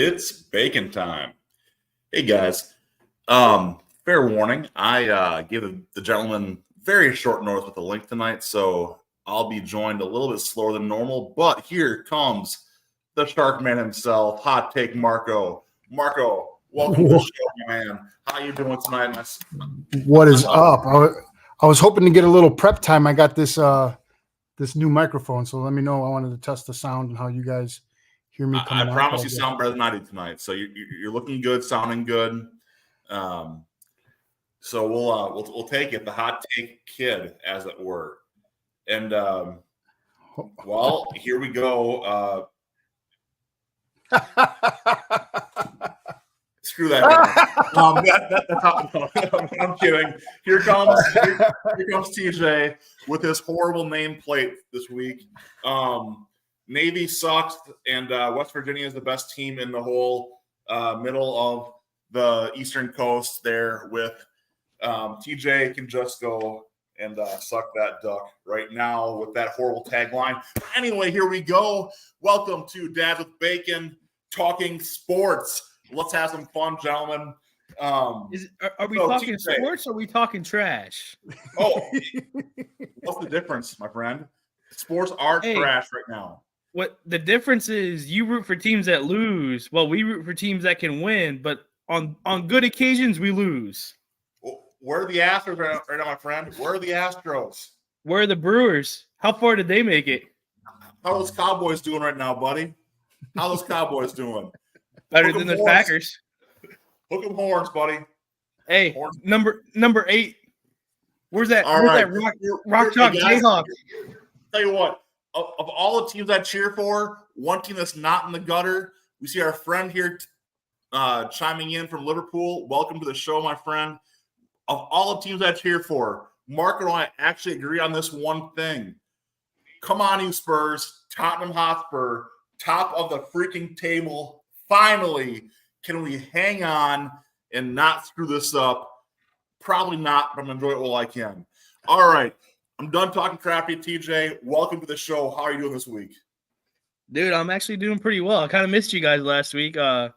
It's bacon time. Hey guys, fair warning. I gave the gentleman very short notice with the link tonight, so I'll be joined a little bit slower than normal. But here comes the Shark Man himself, Hot Take Marko. Marko, welcome to the show, man. How you doing tonight? What is up? I was hoping to get a little prep time. I got this new microphone, so let me know. I wanted to test the sound and how you guys hear me coming out. I promise you sound better than I do tonight. So you're looking good, sounding good. So we'll take it, the hot take kid, as it were. And well, here we go. Screw that guy. I'm kidding. Here comes TJ with his horrible nameplate this week. Navy sucks, and West Virginia is the best team in the whole middle of the Eastern Coast there with TJ can just go and suck that duck right now with that horrible tagline. Anyway, here we go. Welcome to Dad with Bacon, Talking Sports. Let's have some fun, gentlemen. Are we talking TJ, sports or are we talking trash? Oh, what's the difference, my friend? Sports are trash right now. What the difference is, you root for teams that lose. Well, we root for teams that can win, but on good occasions, we lose. Where are the Astros right now, my friend? Where are the Astros? Where are the Brewers? How far did they make it? How are those Cowboys doing right now, buddy? How are those Cowboys doing? Better than the Packers. Hook 'em horns, buddy. Hey, horns. Number 8. Where's that? All where's right. that Rock Chalk Jayhawk? Tell you what, of all the teams I cheer for, one team that's not in the gutter, we see our friend here chiming in from Liverpool. Welcome to the show, my friend. Of all the teams I cheer for, Mark and I actually agree on this one thing. Come on, you Spurs, Tottenham Hotspur, top of the freaking table. Finally, can we hang on and not screw this up? Probably not, but I'm going to enjoy it while I can. All right. I'm done talking crappy, TJ. Welcome to the show. How are you doing this week? Dude, I'm actually doing pretty well. I kind of missed you guys last week. I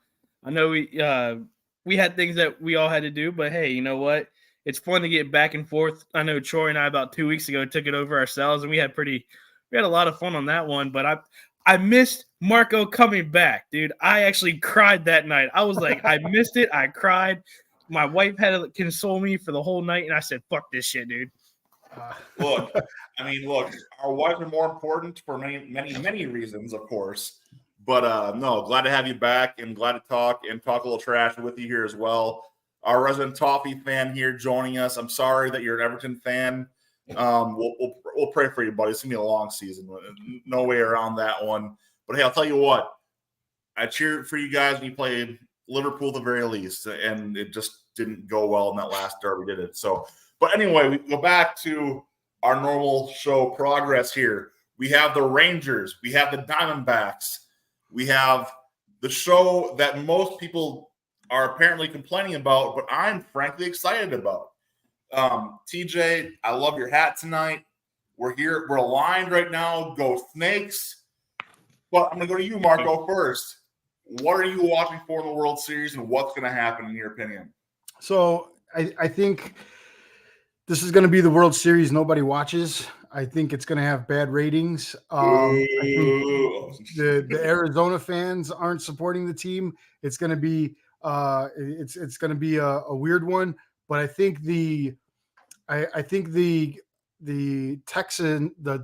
know we had things that we all had to do, but hey, you know what? It's fun to get back and forth. I know Troy and I about 2 weeks ago took it over ourselves, and we had a lot of fun on that one. But I missed Marko coming back, dude. I actually cried that night. I was like, I missed it. I cried. My wife had to console me for the whole night, and I said, "Fuck this shit, dude." Look, our wives are more important for many reasons, of course. But no, glad to have you back and glad to talk a little trash with you here as well. Our resident Toffee fan here joining us. I'm sorry that you're an Everton fan. We'll pray for you, buddy. It's gonna be a long season. No way around that one. But hey, I'll tell you what. I cheered for you guys when you played Liverpool at the very least, and it just didn't go well in that last derby, did it? So, but anyway, we go back to our normal show progress here. We have the Rangers, we have the Diamondbacks, we have the show that most people are apparently complaining about, but I'm frankly excited about. TJ, I love your hat tonight. We're here. We're aligned right now. Go Snakes. But I'm going to go to you, Marko, first. What are you watching for in the World Series, and what's going to happen in your opinion? So I think this is going to be the World Series nobody watches. I think it's going to have bad ratings. I think the Arizona fans aren't supporting the team. It's going to be it's going to be a weird one. But I think the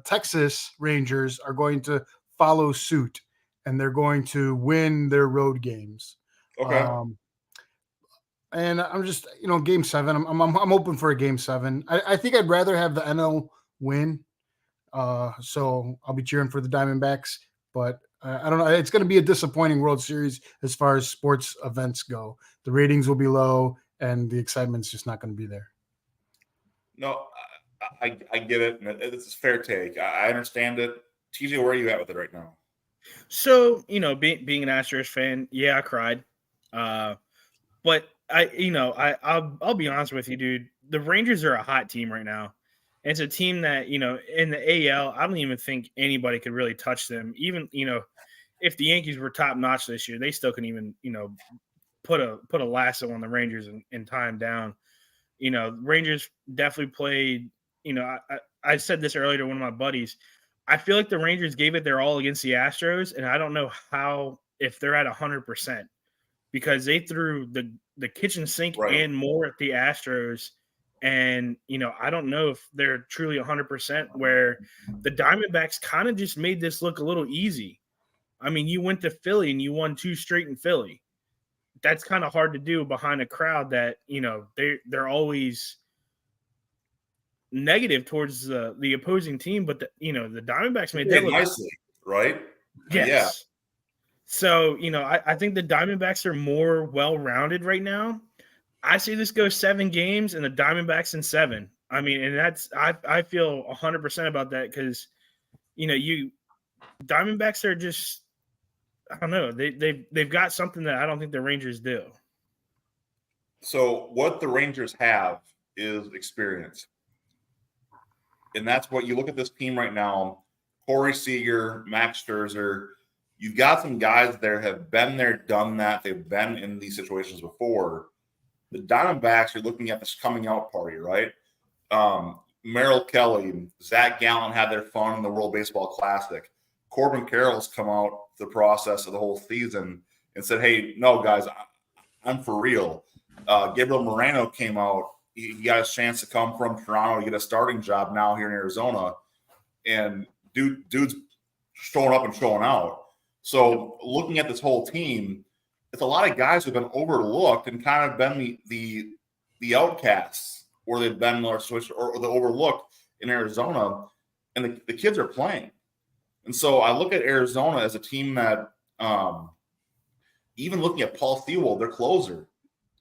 Texas Rangers are going to follow suit, and they're going to win their road games. Okay. And I'm just, Game 7. I'm open for a Game 7. I think I'd rather have the NL win. So I'll be cheering for the Diamondbacks, but I don't know. It's going to be a disappointing World Series as far as sports events go. The ratings will be low, and the excitement's just not going to be there. No, I get it. It's a fair take. I understand it. TJ, where are you at with it right now? So, being an Astros fan, yeah, I cried. But I'll be honest with you, dude. The Rangers are a hot team right now. It's a team that, in the AL, I don't even think anybody could really touch them. Even, if the Yankees were top notch this year, they still couldn't even, put a lasso on the Rangers and tie them down. Rangers definitely played, I said this earlier to one of my buddies. I feel like the Rangers gave it their all against the Astros, and I don't know if they're at 100%, because they threw the kitchen sink and more at the Astros. And, I don't know if they're truly 100%, where the Diamondbacks kind of just made this look a little easy. I mean, you went to Philly and you won 2 straight in Philly. That's kind of hard to do behind a crowd that, they're always negative towards the opposing team. But, the Diamondbacks made that look nicely, right? Yes. Yeah. So, I think the Diamondbacks are more well-rounded right now. I see this go 7 games and the Diamondbacks in 7. I mean, and that's I feel 100% about that, because Diamondbacks are just, I don't know, they've got something that I don't think the Rangers do. So what the Rangers have is experience, and that's what you look at this team right now. Corey Seager, Max Scherzer. You've got some guys there have been there, done that. They've been in these situations before. The Diamondbacks are looking at this coming out party, right? Merrill Kelly, Zach Gallen had their fun in the World Baseball Classic. Corbin Carroll's come out the process of the whole season and said, hey, no, guys, I'm for real. Gabriel Moreno came out. He got a chance to come from Toronto to get a starting job now here in Arizona. And dude's showing up and showing out. So looking at this whole team, it's a lot of guys who've been overlooked and kind of been the outcasts, or they've been or the overlooked in Arizona, and the kids are playing. And so I look at Arizona as a team that, even looking at Paul Thewald, their closer,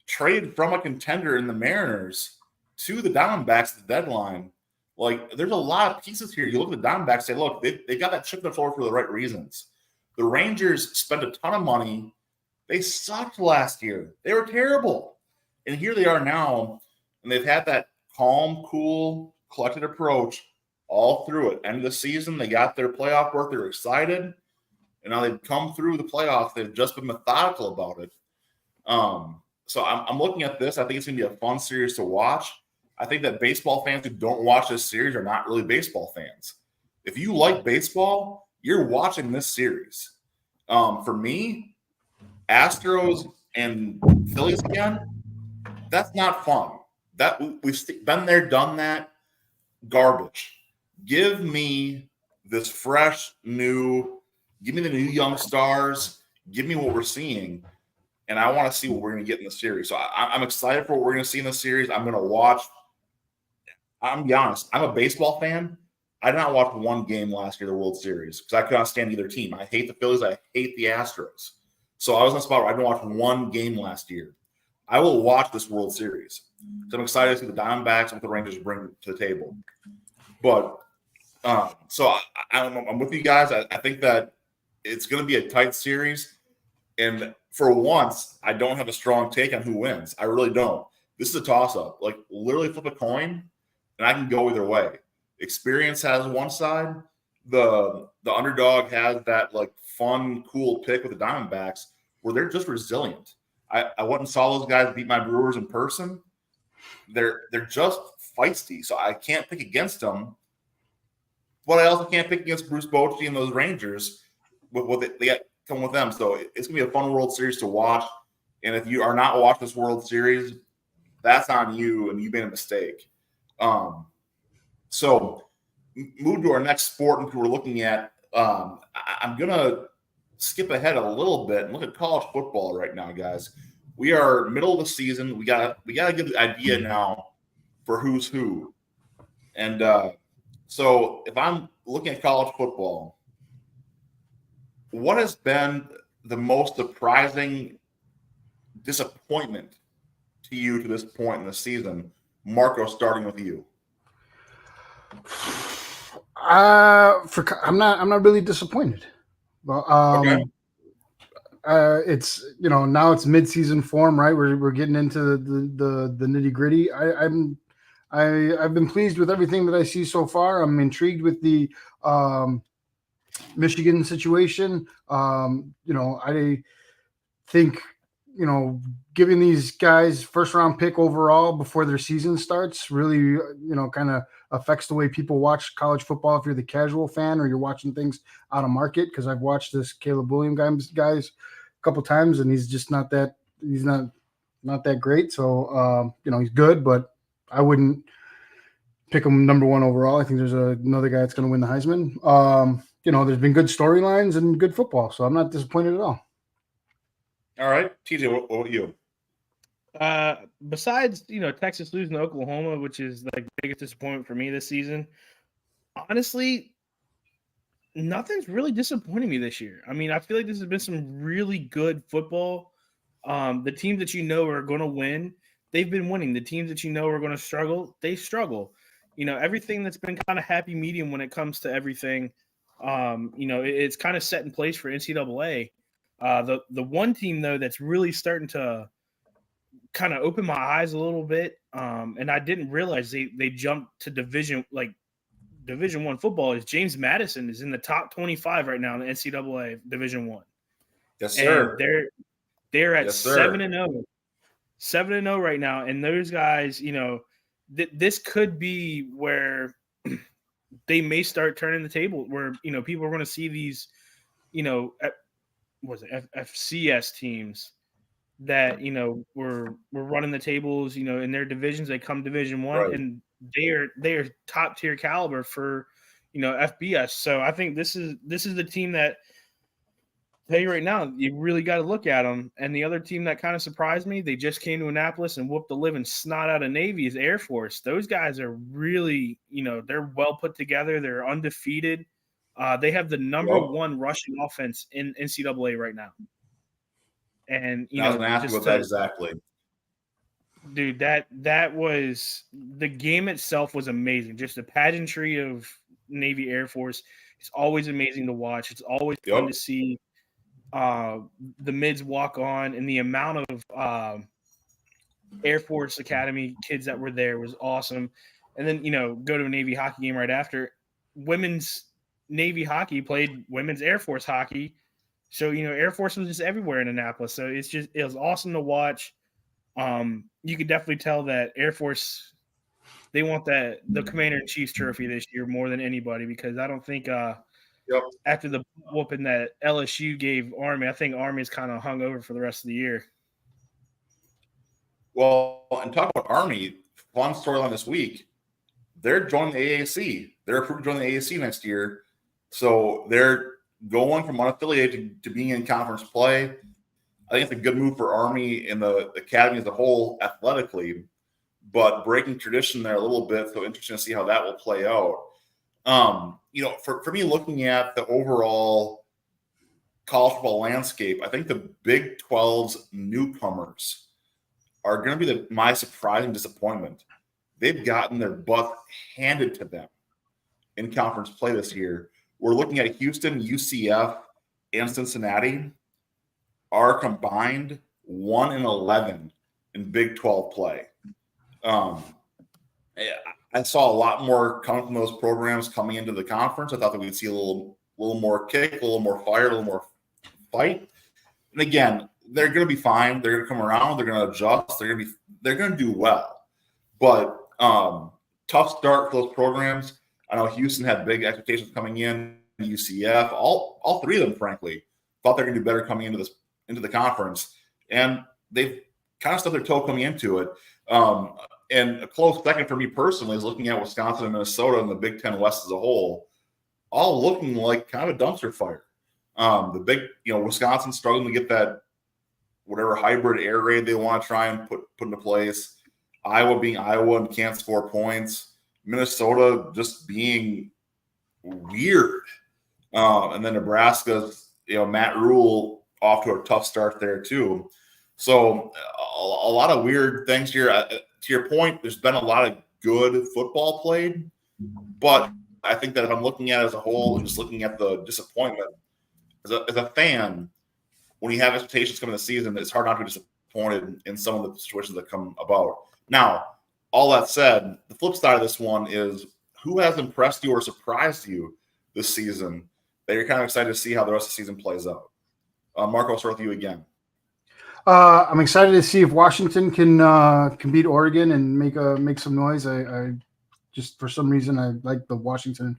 traded from a contender in the Mariners to the Diamondbacks at the deadline. Like, there's a lot of pieces here. You look at the Diamondbacks, say, look, they got that chip in their shoulder for the right reasons. The Rangers spent a ton of money. They sucked last year. They were terrible. And here they are now, and they've had that calm, cool, collected approach all through it. End of the season, they got their playoff berth. They were excited. And now they've come through the playoffs. They've just been methodical about it. So I'm looking at this. I think it's going to be a fun series to watch. I think that baseball fans who don't watch this series are not really baseball fans. If you like baseball, you're watching this series. For me, Astros and Phillies again, that's not fun. That we've been there, done that. Garbage. Give me this fresh, new. Give me the new young stars. Give me what we're seeing, and I want to see what we're going to get in the series. So I'm excited for what we're going to see in the series. I'm going to watch. I'm going to be honest. I'm a baseball fan. I did not watch one game last year, the World Series, because I could not stand either team. I hate the Phillies. I hate the Astros. So I was in a spot where I didn't watch one game last year. I will watch this World Series. So I'm excited to see the Diamondbacks and what the Rangers bring to the table. But so I'm with you guys. I think that it's going to be a tight series. And for once, I don't have a strong take on who wins. I really don't. This is a toss-up. Like, literally flip a coin, and I can go either way. Experience has one side. The underdog has that, like, fun, cool pick with the Diamondbacks where they're just resilient. I went and saw those guys beat my Brewers in person. They're just feisty, so I can't pick against them. But I also can't pick against Bruce Bochy and those Rangers with what they got come with them. So it's going to be a fun World Series to watch. And if you are not watching this World Series, that's on you, and you made a mistake. So move to our next sport, and we're looking at. I'm going to skip ahead a little bit and look at college football right now, guys. We are middle of the season. We got to get the idea now for who's who. And so if I'm looking at college football, what has been the most surprising disappointment to you to this point in the season? Marco, starting with you. I'm not really disappointed. Well, Okay. It's now it's mid-season form, right? We're getting into the nitty-gritty. I've been pleased with everything that I see so far. I'm intrigued with the Michigan situation. I think, giving these guys first round pick overall before their season starts really, kind of affects the way people watch college football. If you're the casual fan or you're watching things out of market, because I've watched this Caleb Williams guys a couple times, and he's just not that great. So, he's good, but I wouldn't pick him number one overall. I think there's another guy that's going to win the Heisman. There's been good storylines and good football, so I'm not disappointed at all. All right, TJ, what about you? Besides, Texas losing to Oklahoma, which is like the biggest disappointment for me this season, honestly, nothing's really disappointing me this year. I mean, I feel like this has been some really good football. The teams that are going to win, they've been winning. The teams that are going to struggle, they struggle. Everything that's been kind of happy medium when it comes to everything, it's kind of set in place for NCAA. The one team, though, that's really starting to kind of open my eyes a little bit, and I didn't realize they jumped to Division I football, is James Madison is in the top 25 right now in the NCAA Division I. Yes, sir. And they're at Yes, sir. 7-0. 7-0 right now, and those guys, this could be where they may start turning the table, where people are going to see these, FCS teams that were running the tables, in their divisions. They come Division I, Right. and they are top tier caliber for FBS. So I think this is the team that, tell you right now, you really got to look at them. And the other team that kind of surprised me, they just came to Annapolis and whooped the living snot out of Navy, is Air Force. Those guys are really, they're well put together. They're undefeated. They have the number one rushing offense in NCAA right now. And I was going to ask you about that exactly. Dude, that was, the game itself was amazing. Just the pageantry of Navy Air Force. It's always amazing to watch. It's always fun to see the mids walk on, and the amount of Air Force Academy kids that were there was awesome. And then go to a Navy hockey game right after. Women's Navy hockey played women's Air Force hockey, so Air Force was just everywhere in Annapolis. So it was awesome to watch. You could definitely tell that Air Force, they want the Commander-in-Chief's trophy this year more than anybody, because I don't think after the whooping that LSU gave Army, I think Army's kind of hung over for the rest of the year. Well, and talk about Army, fun storyline this week. They're joining the AAC. They're approved to join the AAC next year. So they're going from unaffiliated to being in conference play. I think it's a good move for Army and the academy as a whole athletically, but breaking tradition there a little bit. So interesting to see how that will play out. For me, looking at the overall college football landscape, I think the Big 12's newcomers are going to be my surprising disappointment. They've gotten their butt handed to them in conference play this year. We're looking at Houston, UCF, and Cincinnati are combined 1-11 in Big 12 play. I saw a lot more coming from those programs coming into the conference. I thought that we'd see a little more kick, a little more fire, a little more fight. And again, they're going to be fine. They're going to come around. They're going to adjust. They're going to do well. But tough start for those programs. I know Houston had big expectations coming in. UCF, all three of them, frankly, thought they're going to do better coming into the conference, and they've kind of stubbed their toe coming into it. And a close second for me personally is looking at Wisconsin and Minnesota and the Big Ten West as a whole, all looking like kind of a dumpster fire. Wisconsin struggling to get that whatever hybrid air raid they want to try and put into place. Iowa being Iowa and can't score points. Minnesota just being weird. And then Nebraska's, Matt Rule off to a tough start there too. So a lot of weird things here. To your point, there's been a lot of good football played, but I think that if I'm looking at it as a whole and just looking at the disappointment, as a fan, when you have expectations coming this season, it's hard not to be disappointed in some of the situations that come about. Now, all that said, the flip side of this one is who has impressed you or surprised you this season? that you're kind of excited to see how the rest of the season plays out. Marco, I'll start with you again. I'm excited to see if Washington can beat Oregon and make some noise. I just for some reason I like the Washington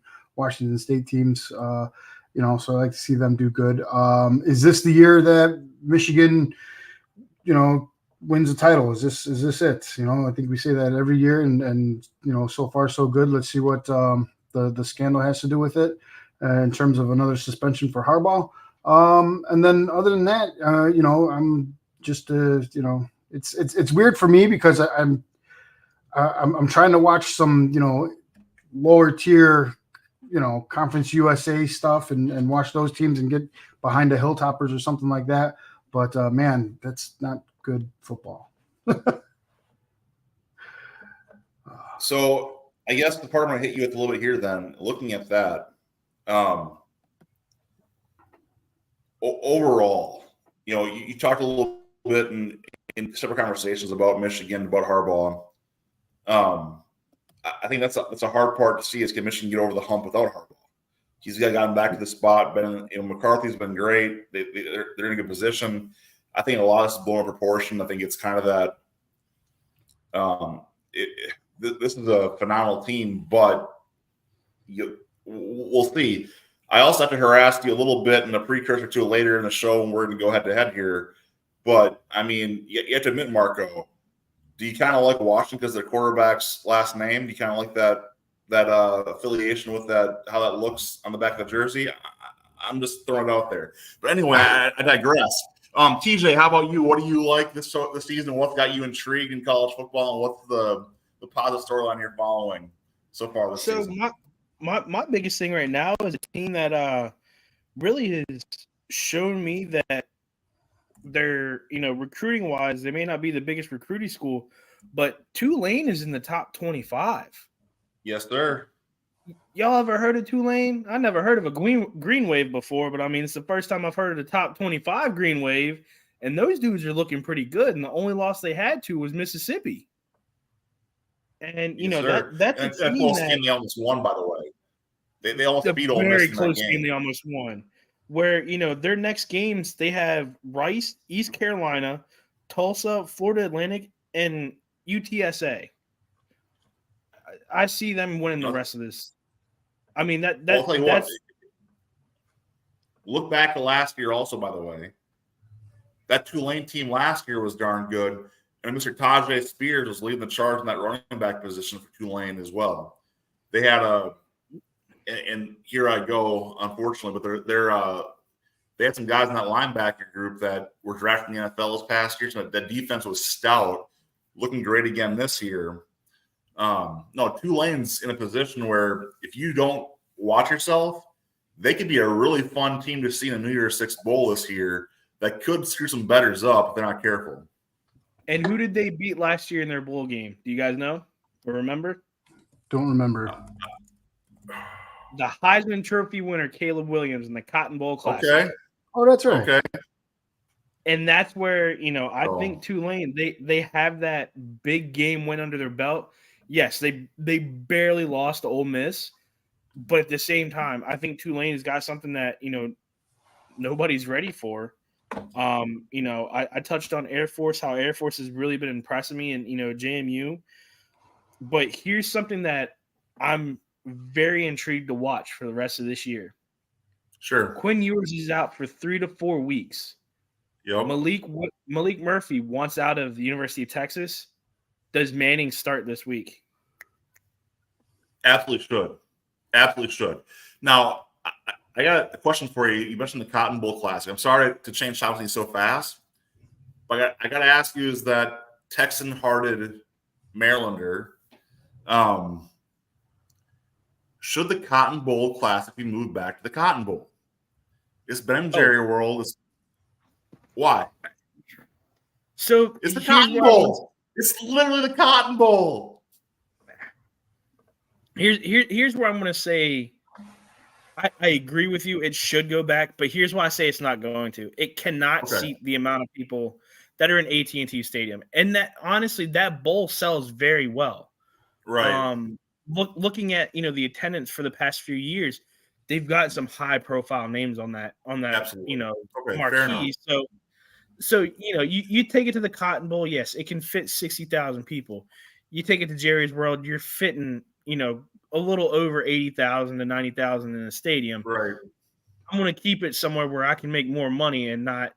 State teams. So I like to see them do good. Is this the year that Michigan, wins the title? Is this it? I think we say that every year, and so far so good. Let's see what the scandal has to do with it in terms of another suspension for Harbaugh. And then other than that, I'm just it's weird for me because I'm trying to watch some lower tier Conference USA stuff and watch those teams and get behind the Hilltoppers or something like that. But man, that's not good football. So I guess the part I'm going to hit you with a little bit here then, looking at that, overall, you talked a little bit in separate conversations about Michigan, about Harbaugh. I think that's a hard part to see is can Michigan get over the hump without Harbaugh? He's gotten back to the spot. McCarthy's been great. They're in a good position. I think a lot of this is blown proportion. I think it's kind of that this is a phenomenal team, but we'll see. I also have to harass you a little bit in the precursor to later in the show when we're going to go head-to-head here. But, I mean, you have to admit, Marco, do you kind of like Washington because their quarterback's last name? Do you kind of like that affiliation with that, how that looks on the back of the jersey? I'm just throwing it out there. But anyway, I digress. TJ, how about you? What do you like this season? What's got you intrigued in college football, and what's the positive storyline you're following so far this season? My biggest thing right now is a team that really has shown me that they're, recruiting wise, they may not be the biggest recruiting school, but Tulane is in the top 25. Yes, sir. Y'all ever heard of Tulane? I never heard of a green wave before, but I mean, it's the first time I've heard of the top 25 green wave, and those dudes are looking pretty good. And the only loss they had to was Mississippi. And that's a team close game they almost won, by the way. They almost beat Ole Miss. Very close game they almost won. Where their next games they have Rice, East Carolina, Tulsa, Florida Atlantic, and UTSA. I see them winning the rest of this. I mean that's. Look back to last year, also, by the way. That Tulane team last year was darn good. And Mr. Tajay Spears was leading the charge in that running back position for Tulane as well. They had and here I go, unfortunately, but they had some guys in that linebacker group that were drafted in the NFL this past year. So that defense was stout, looking great again this year. Tulane's in a position where if you don't watch yourself, they could be a really fun team to see in a New Year's Six Bowl this year that could screw some bettors up if they're not careful. And who did they beat last year in their bowl game? Do you guys know or remember? Don't remember. The Heisman Trophy winner, Caleb Williams, in the Cotton Bowl Classic. Okay. Oh, that's right. Okay. And that's where, I think Tulane, they have that big game win under their belt. Yes, they barely lost to Ole Miss, but at the same time, I think Tulane has got something that, nobody's ready for. I touched on Air Force, how Air Force has really been impressing me, and JMU. But here's something that I'm very intrigued to watch for the rest of this year. Sure. Quinn Ewers is out for 3 to 4 weeks. Yep. Malik Murphy wants out of the University of Texas. Does Manning start this week? Absolutely should. Now, I got a question for you. You mentioned the Cotton Bowl Classic. I'm sorry to change topics so fast, but I got to ask you: is that Texan-hearted Marylander? Should the Cotton Bowl Classic be moved back to the Cotton Bowl? It's Ben Jerry world. Why? So it's the Cotton Bowl. It's literally the Cotton Bowl. Here's where I'm going to say I agree with you. It should go back, but here's why I say it's not going to. It cannot seat the amount of people that are in AT&T Stadium, and that honestly, that bowl sells very well. Right. Looking at the attendance for the past few years, they've got some high profile names on that Absolutely. Okay, fair enough. marquee. So you take it to the Cotton Bowl, yes, it can fit 60,000 people. You take it to Jerry's World, you're fitting, a little over 80,000 to 90,000 in a stadium. Right. I'm going to keep it somewhere where I can make more money and not,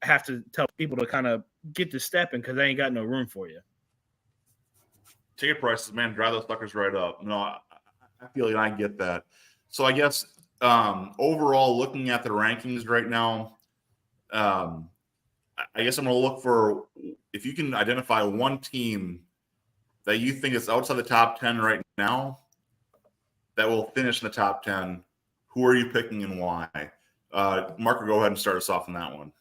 have to tell people to kind of get to stepping because I ain't got no room for you. Ticket prices, man, drive those suckers right up. No, I feel like I get that. So I guess overall, looking at the rankings right now, I guess I'm going to look for if you can identify one team that you think is outside the top 10 right now that will finish in the top 10. Who are you picking and why? Marco, go ahead and start us off on that one.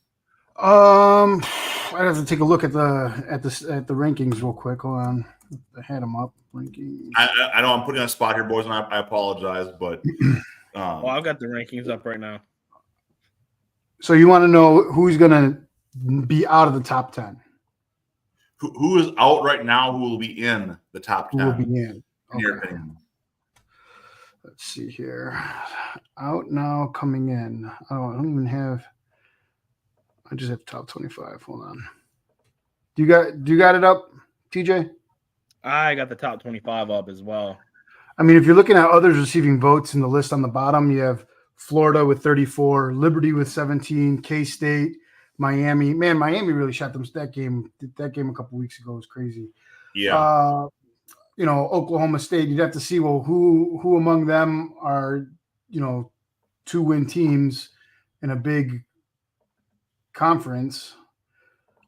I'd have to take a look at the rankings real quick. Hold on, I had them up. Rankings. I know I'm putting on a spot here, boys, and I apologize, but well, I've got the rankings up right now. So you want to know who's going to be out of the top 10? Who is out right now? Who will be in the top 10? Who will be in? Your opinion? Let's see here. Out now, coming in. Oh, I don't even have. I just have top 25. Hold on. Do you got it up, TJ? I got the top 25 up as well. I mean, if you're looking at others receiving votes in the list on the bottom, you have Florida with 34, Liberty with 17, K-State, Miami. Man, Miami really shot them. That game a couple weeks ago was crazy. Yeah. Oklahoma State. You'd have to see who among them are 2-win teams in a big conference.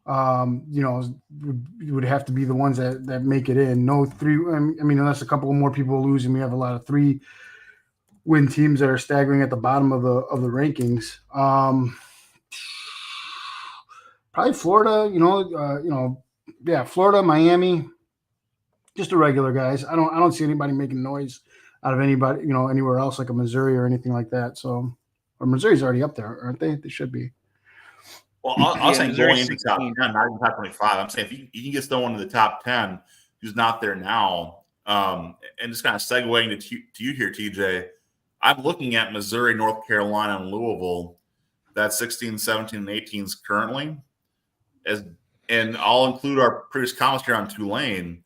Would have to be the ones that make it in. No three. I mean, unless a couple more people lose, and we have a lot of 3-win teams that are staggering at the bottom of the rankings. Probably Florida. Florida, Miami, just the regular guys. I don't see anybody making noise out of anybody, anywhere else like a Missouri or anything like that. So, or Missouri's already up there, aren't they? They should be. Well, I'm saying going into the top 10, not even top 25. I'm saying if you can get someone in the top 10 who's not there now, and just kind of segueing to you here, TJ, I'm looking at Missouri, North Carolina, and Louisville. That's 16, 17, and 18s currently. And I'll include our previous comments here on Tulane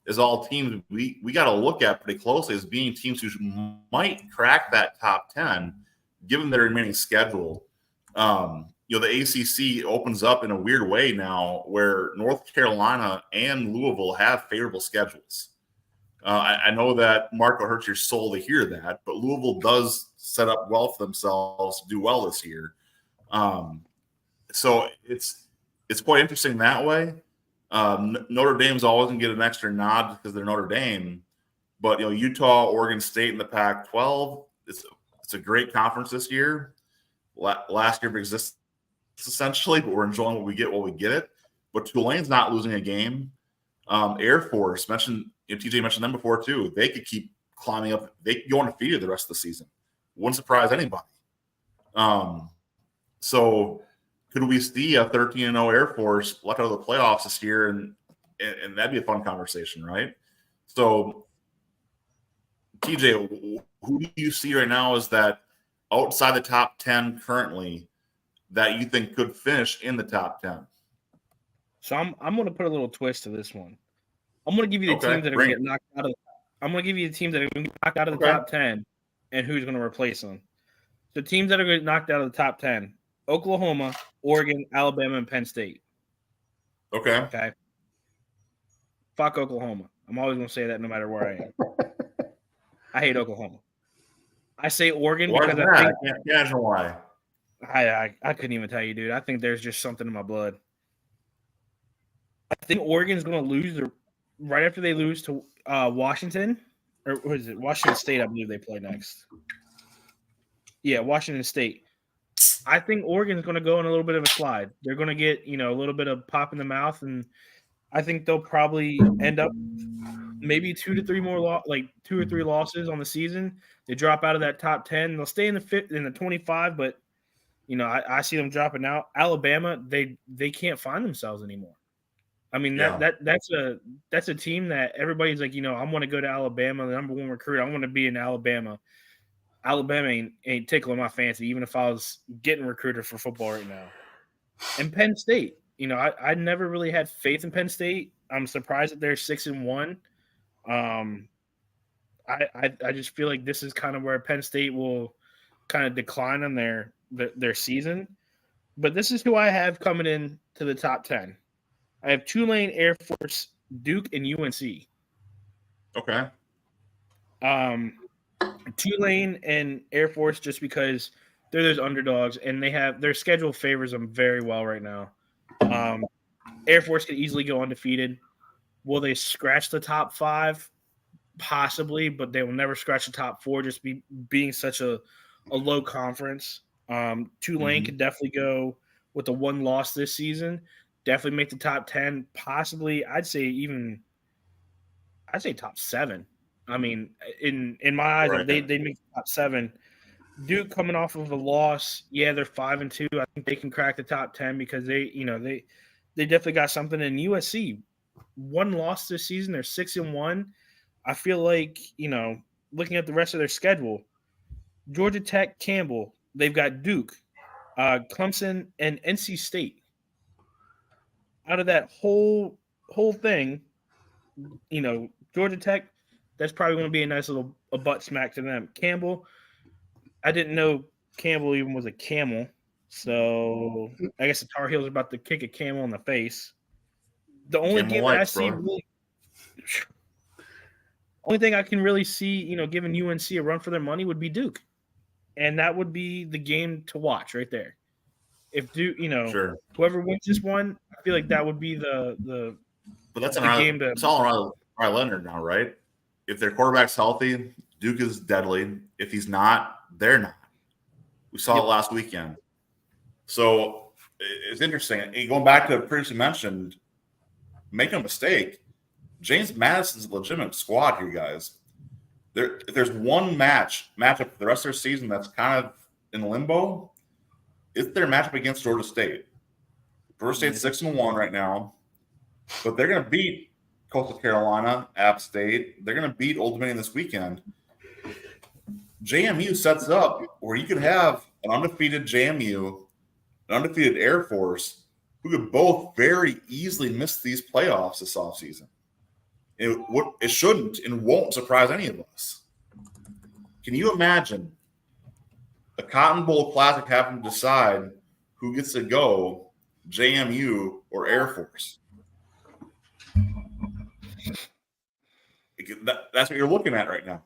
as all teams we got to look at pretty closely as being teams who might crack that top 10 given their remaining schedule. The ACC opens up in a weird way now where North Carolina and Louisville have favorable schedules. I know that Marco hurts your soul to hear that, but Louisville does set up well for themselves to do well this year. So it's quite interesting that way. Notre Dame's always going to get an extra nod because they're Notre Dame. But, Utah, Oregon State in the Pac-12, it's a great conference this year. Last year exists essentially, but we're enjoying what we get while we get it. But Tulane's not losing a game. Air Force, TJ mentioned them before too. They could keep climbing up. They could go undefeated the rest of the season. Wouldn't surprise anybody. So could we see a 13-0 Air Force left out of the playoffs this year? And that'd be a fun conversation, right? So, TJ, who do you see right now is that outside the top 10 currently that you think could finish in the top 10? So I'm going to put a little twist to this one. I'm going to give you the teams that are going to get knocked out of. I'm going to give you the teams that are going to get knocked out of the top 10, and who's going to replace them. The teams that are going to get knocked out of the top 10: Oklahoma, Oregon, Alabama, and Penn State. Okay. Fuck Oklahoma. I'm always going to say that no matter where I am. I hate Oklahoma. I say Oregon because I think. I can't imagine why. I couldn't even tell you, dude. I think there's just something in my blood. I think Oregon's going to lose right after they lose to Washington. Or what is it? Washington State, I believe they play next. Yeah, Washington State. I think Oregon's going to go in a little bit of a slide. They're going to get, a little bit of pop in the mouth, and I think they'll probably end up maybe 2 or 3 losses on the season. They drop out of that top 10. They'll stay in the 25, but I see them dropping out. Alabama, they can't find themselves anymore. I mean, that's a team that everybody's like, I want to go to Alabama, the number one recruit. I want to be in Alabama. Alabama ain't tickling my fancy, even if I was getting recruited for football right now. And Penn State, I never really had faith in Penn State. I'm surprised that they're 6-1. I just feel like this is kind of where Penn State will kind of decline on their season. But this is who I have coming in to the top 10. I have Tulane, Air Force, Duke, and UNC. Okay. Tulane and Air Force just because they're those underdogs and their schedule favors them very well right now. Air Force could easily go undefeated. Will they scratch the top 5? Possibly, but they will never scratch the top 4 just being such a low conference. Tulane could definitely go with the 1 loss this season. Definitely make the top 10. Possibly, I'd say top 7. I mean, in my eyes, Right. they make the top 7. Duke coming off of a loss, yeah, they're 5-2. I think they can crack the top 10 because they definitely got something. In USC, 1 loss this season, they're 6-1. I feel like, looking at the rest of their schedule, Georgia Tech, Campbell, they've got Duke, Clemson, and NC State. Out of that whole thing, Georgia Tech, that's probably going to be a nice little butt smack to them. Campbell, I didn't know Campbell even was a camel, so I guess the Tar Heels are about to kick a camel in the face. The only Camel game that I lights, see bro. really – only thing I can really see, giving UNC a run for their money would be Duke. And that would be the game to watch right there. If Duke, Sure. whoever wins this one, I feel like that would be the But that's the game to – it's all around Leonard now, right? If their quarterback's healthy, Duke is deadly. If he's not, they're not. We saw it last weekend. So it's interesting. And going back to previously mentioned, make no mistake, James Madison's a legitimate squad here, guys. If there's one matchup for the rest of their season that's kind of in limbo, it's their matchup against Georgia State. Georgia State's 6-1 right now, but they're going to beat Coastal Carolina, App State. They're going to beat Old Dominion this weekend. JMU sets up where you could have an undefeated JMU, an undefeated Air Force, who could both very easily miss these playoffs this offseason. It shouldn't and won't surprise any of us. Can you imagine a Cotton Bowl Classic having to decide who gets to go, JMU or Air Force? That's what you're looking at right now.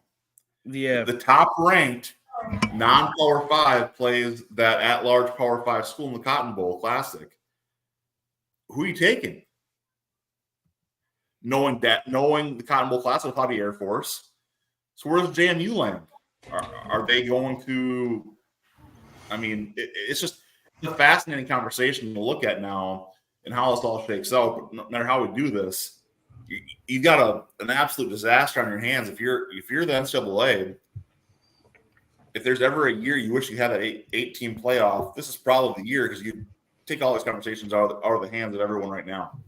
Yeah. The top-ranked non-Power 5 plays that at-large Power 5 school in the Cotton Bowl Classic. Who are you taking? Knowing the Cotton Bowl Classic will probably Air Force. So where does JMU land? Are they going to – I mean, it's just a fascinating conversation to look at now and how this all shakes out. But no matter how we do this, you've got an absolute disaster on your hands. If you're the NCAA, if there's ever a year you wish you had an 8-team playoff, this is probably the year because you take all these conversations out of the hands of everyone right now.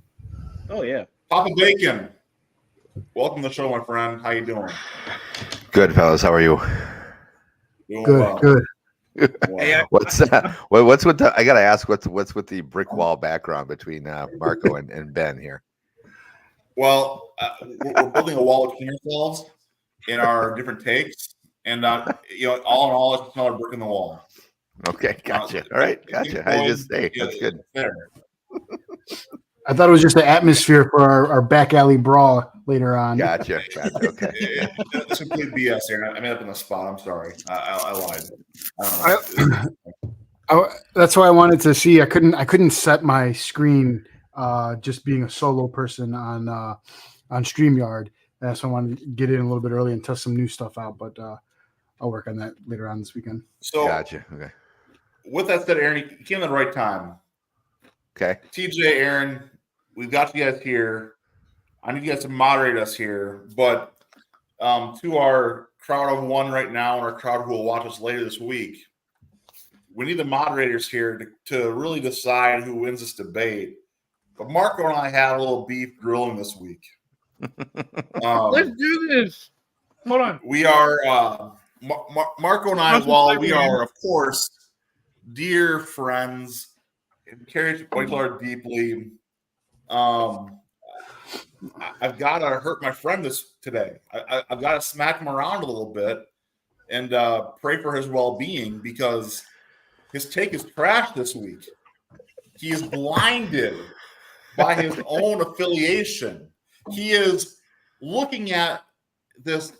Oh, yeah. Papa Bacon, welcome to the show, my friend. How you doing? Good, fellas. How are you? Doing Good, well. good. Wow. What's that? What's with the? I gotta ask. What's with the brick wall background between Marco and Ben here? Well, we're building a wall between ourselves in our different takes, and all in all, it's another brick in the wall. Okay, gotcha. All right, gotcha. I just say that's good. There. I thought it was just the atmosphere for our back alley brawl later on. Gotcha. Okay. It's complete BS here. I made up on the spot. I'm sorry. I lied. That's why I wanted to see. I couldn't set my screen. Just being a solo person on StreamYard. So I wanted to get in a little bit early and test some new stuff out. But I'll work on that later on this weekend. So, gotcha. Okay. With that said, Aaron, you came at the right time. Okay. TJ, Aaron, we've got you guys here. I need you guys to moderate us here. But to our crowd of one right now and our crowd who will watch us later this week, we need the moderators here to really decide who wins this debate. But Marco and I had a little beef grilling this week. Let's do this. Hold on. We are Marco and I, while we are, of course, dear friends and care each other deeply, I've got to hurt my friend today. I've got to smack him around a little bit and pray for his well-being because his take is trash this week. He is blinded by his own affiliation. He is looking at this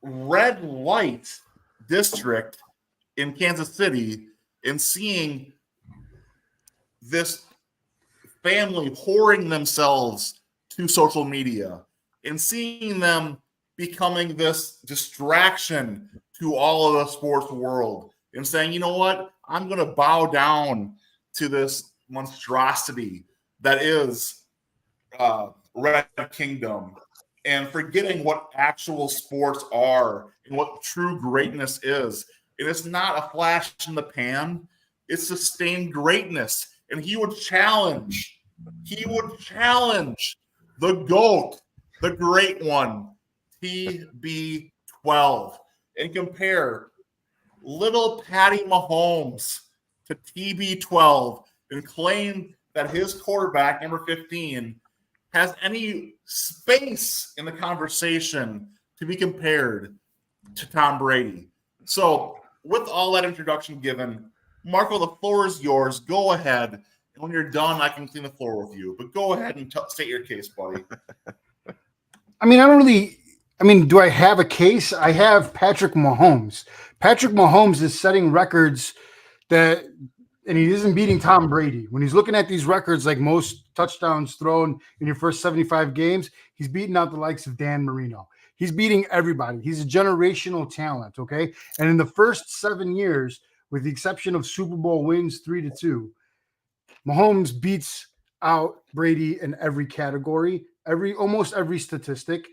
red light district in Kansas City and seeing this family whoring themselves to social media and seeing them becoming this distraction to all of the sports world and saying, you know what, I'm going to bow down to this monstrosity that is Red Kingdom and forgetting what actual sports are and what true greatness is. And it's not a flash in the pan, it's sustained greatness. And he would challenge the GOAT, the great one, TB12, and compare little Patty Mahomes to TB12 and claim that his quarterback, number 15, has any space in the conversation to be compared to Tom Brady. So, with all that introduction given, Marco, the floor is yours. Go ahead. And when you're done, I can clean the floor with you. But go ahead and state your case, buddy. Do I have a case? I have Patrick Mahomes. Patrick Mahomes is setting records and he isn't beating Tom Brady. When he's looking at these records, like most touchdowns thrown in your first 75 games, he's beating out the likes of Dan Marino. He's beating everybody. He's a generational talent, okay? And in the first 7 years, with the exception of Super Bowl wins 3-2, Mahomes beats out Brady in every category, almost every statistic,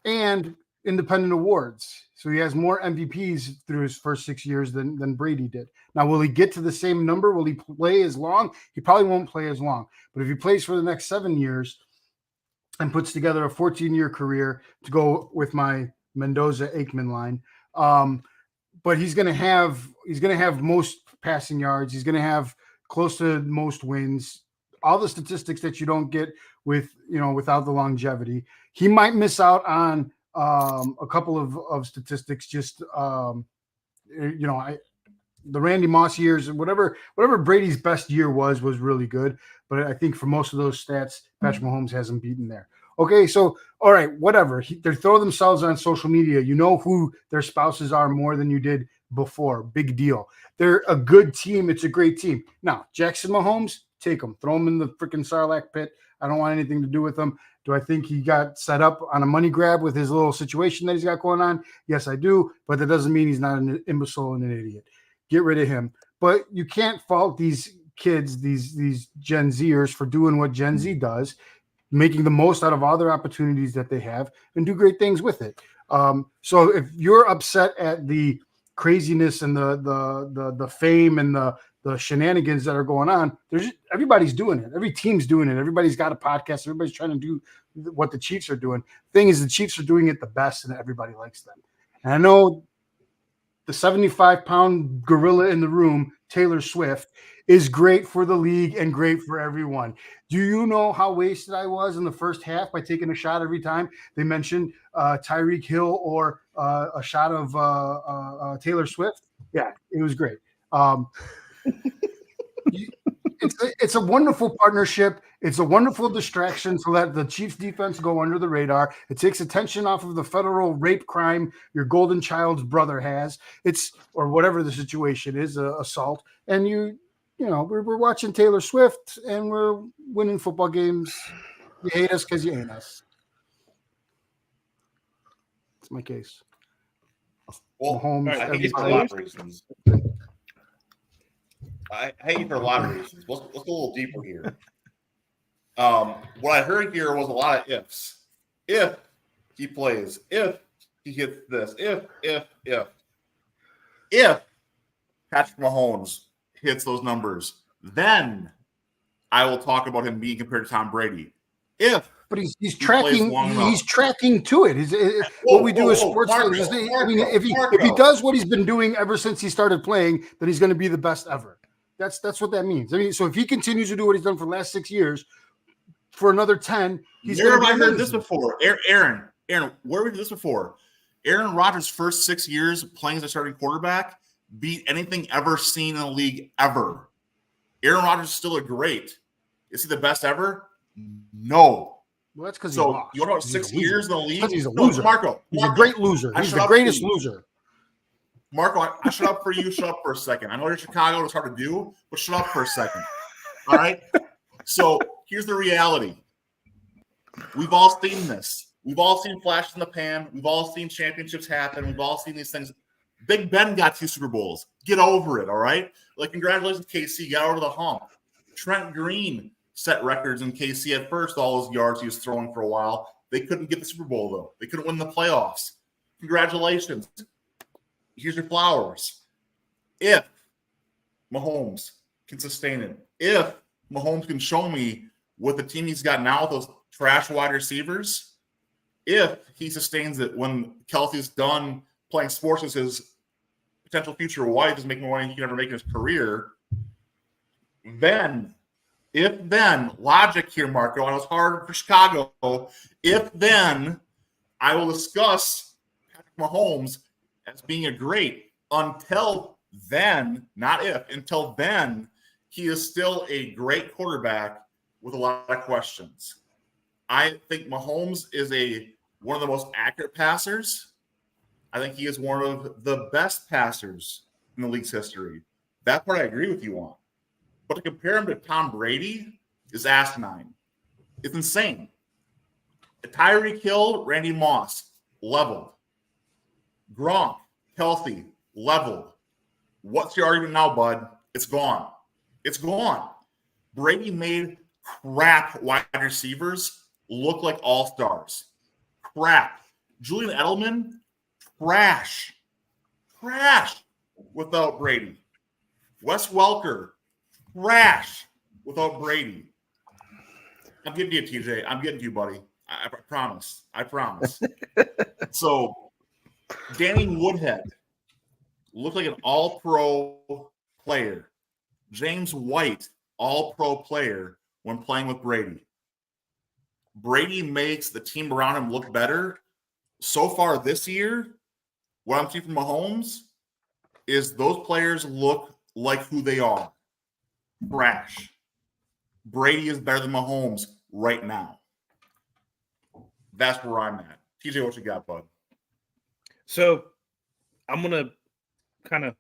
and independent awards. So he has more MVPs through his first 6 years than Brady did. Now, will he get to the same number? Will he play as long? He probably won't play as long. But if he plays for the next 7 years and puts together a 14-year career to go with my Mendoza-Aikman line, but he's going to have most passing yards. He's going to have close to most wins. All the statistics that you don't get without the longevity. He might miss out on a couple of statistics. Just the Randy Moss years, whatever Brady's best year was really good. But I think for most of those stats, Patrick Mahomes hasn't beaten there. Okay, so all right, whatever. They throw themselves on social media. You know who their spouses are more than you did before. Big deal. They're a good team. It's a great team. Now, Jackson Mahomes, take him. Throw him in the freaking Sarlacc pit. I don't want anything to do with him. Do I think he got set up on a money grab with his little situation that he's got going on? Yes, I do. But that doesn't mean he's not an imbecile and an idiot. Get rid of him. But you can't fault these kids, these Gen Zers, for doing what Gen Z does, making the most out of all their opportunities that they have and do great things with it. So if you're upset at the craziness and the fame and the shenanigans that are going on, everybody's doing it. Every team's doing it. Everybody's got a podcast. Everybody's trying to do what the Chiefs are doing. The thing is, the Chiefs are doing it the best, and everybody likes them. And I know the 75-pound gorilla in the room, Taylor Swift, is great for the league and great for everyone. Do you know how wasted I was in the first half by taking a shot every time they mentioned Tyreek Hill or a shot of Taylor Swift? Yeah, it was great. It's a wonderful partnership. It's a wonderful distraction to let the Chiefs defense go under the radar. It takes attention off of the federal rape crime your golden child's brother has. Or whatever the situation is, assault. And we're watching Taylor Swift and we're winning football games. You hate us because you ain't us. That's my case. Well, Mahomes, I hate you for a lot of reasons. I hate you for a lot of reasons. Let's go a little deeper here. What I heard here was a lot of ifs. If he plays, if he hits this, if Patrick Mahomes hits those numbers, then I will talk about him being compared to Tom Brady. If But he's plays tracking. long enough. He's tracking to it. What we do as sports fans is, I mean, if he does what he's been doing ever since he started playing, then he's going to be the best ever. That's what that means. I mean, so if he continues to do what he's done for the last 6 years, for another 10, he's going to be Where have I heard amazing. this before? Aaron, where have we heard this before? Aaron Rodgers' first 6 years playing as a starting quarterback beat anything ever seen in the league ever. Aaron Rodgers is still a great. Is he the best ever? No. Well, that's because So he lost. you know, He's 6 a loser. years in the league. Because he's a No, loser. Marco. He's a great loser. I He's shut the up greatest for you. loser. Marco, I shut up for you. Shut up for a second. I know you're Chicago. It's hard to do, but shut up for a second. All right? So here's the reality. We've all seen this. We've all seen flashes in the pan. We've all seen championships happen. We've all seen these things. Big Ben got 2 Super Bowls. Get over it, all right? Like, congratulations, KC. Got over the hump. Trent Green set records in KC at first, all those yards he was throwing for a while. They couldn't get the Super Bowl, though. They couldn't win the playoffs. Congratulations. Here's your flowers. If Mahomes can sustain it, if Mahomes can show me what the team he's got now with those trash wide receivers, if he sustains it when Kelsey's done playing sports as his potential future wife is making more money he can ever make in his career, then, logic here, Marco, and it's hard for Chicago, then I will discuss Patrick Mahomes as being a great. Until then, not if, until then, he is still a great quarterback with a lot of questions. I think Mahomes is one of the most accurate passers. I think he is one of the best passers in the league's history. That part I agree with you on. But to compare him to Tom Brady is asinine. It's insane. Tyreek Hill, Randy Moss, leveled. Gronk, Kelsey, leveled. What's your argument now, bud? It's gone. It's gone. Brady made crap wide receivers look like all-stars. Crap. Julian Edelman, trash. Trash without Brady. Wes Welker, trash without Brady. I'm getting to you, TJ. I'm getting to you, buddy. I promise. I promise. So, Danny Woodhead looked like an all-pro player. James White, all-pro player when playing with Brady. Brady makes the team around him look better. So far this year, what I'm seeing from Mahomes is those players look like who they are. Trash. Brady is better than Mahomes right now. That's where I'm at. TJ, what you got, bud? So I'm going to kind of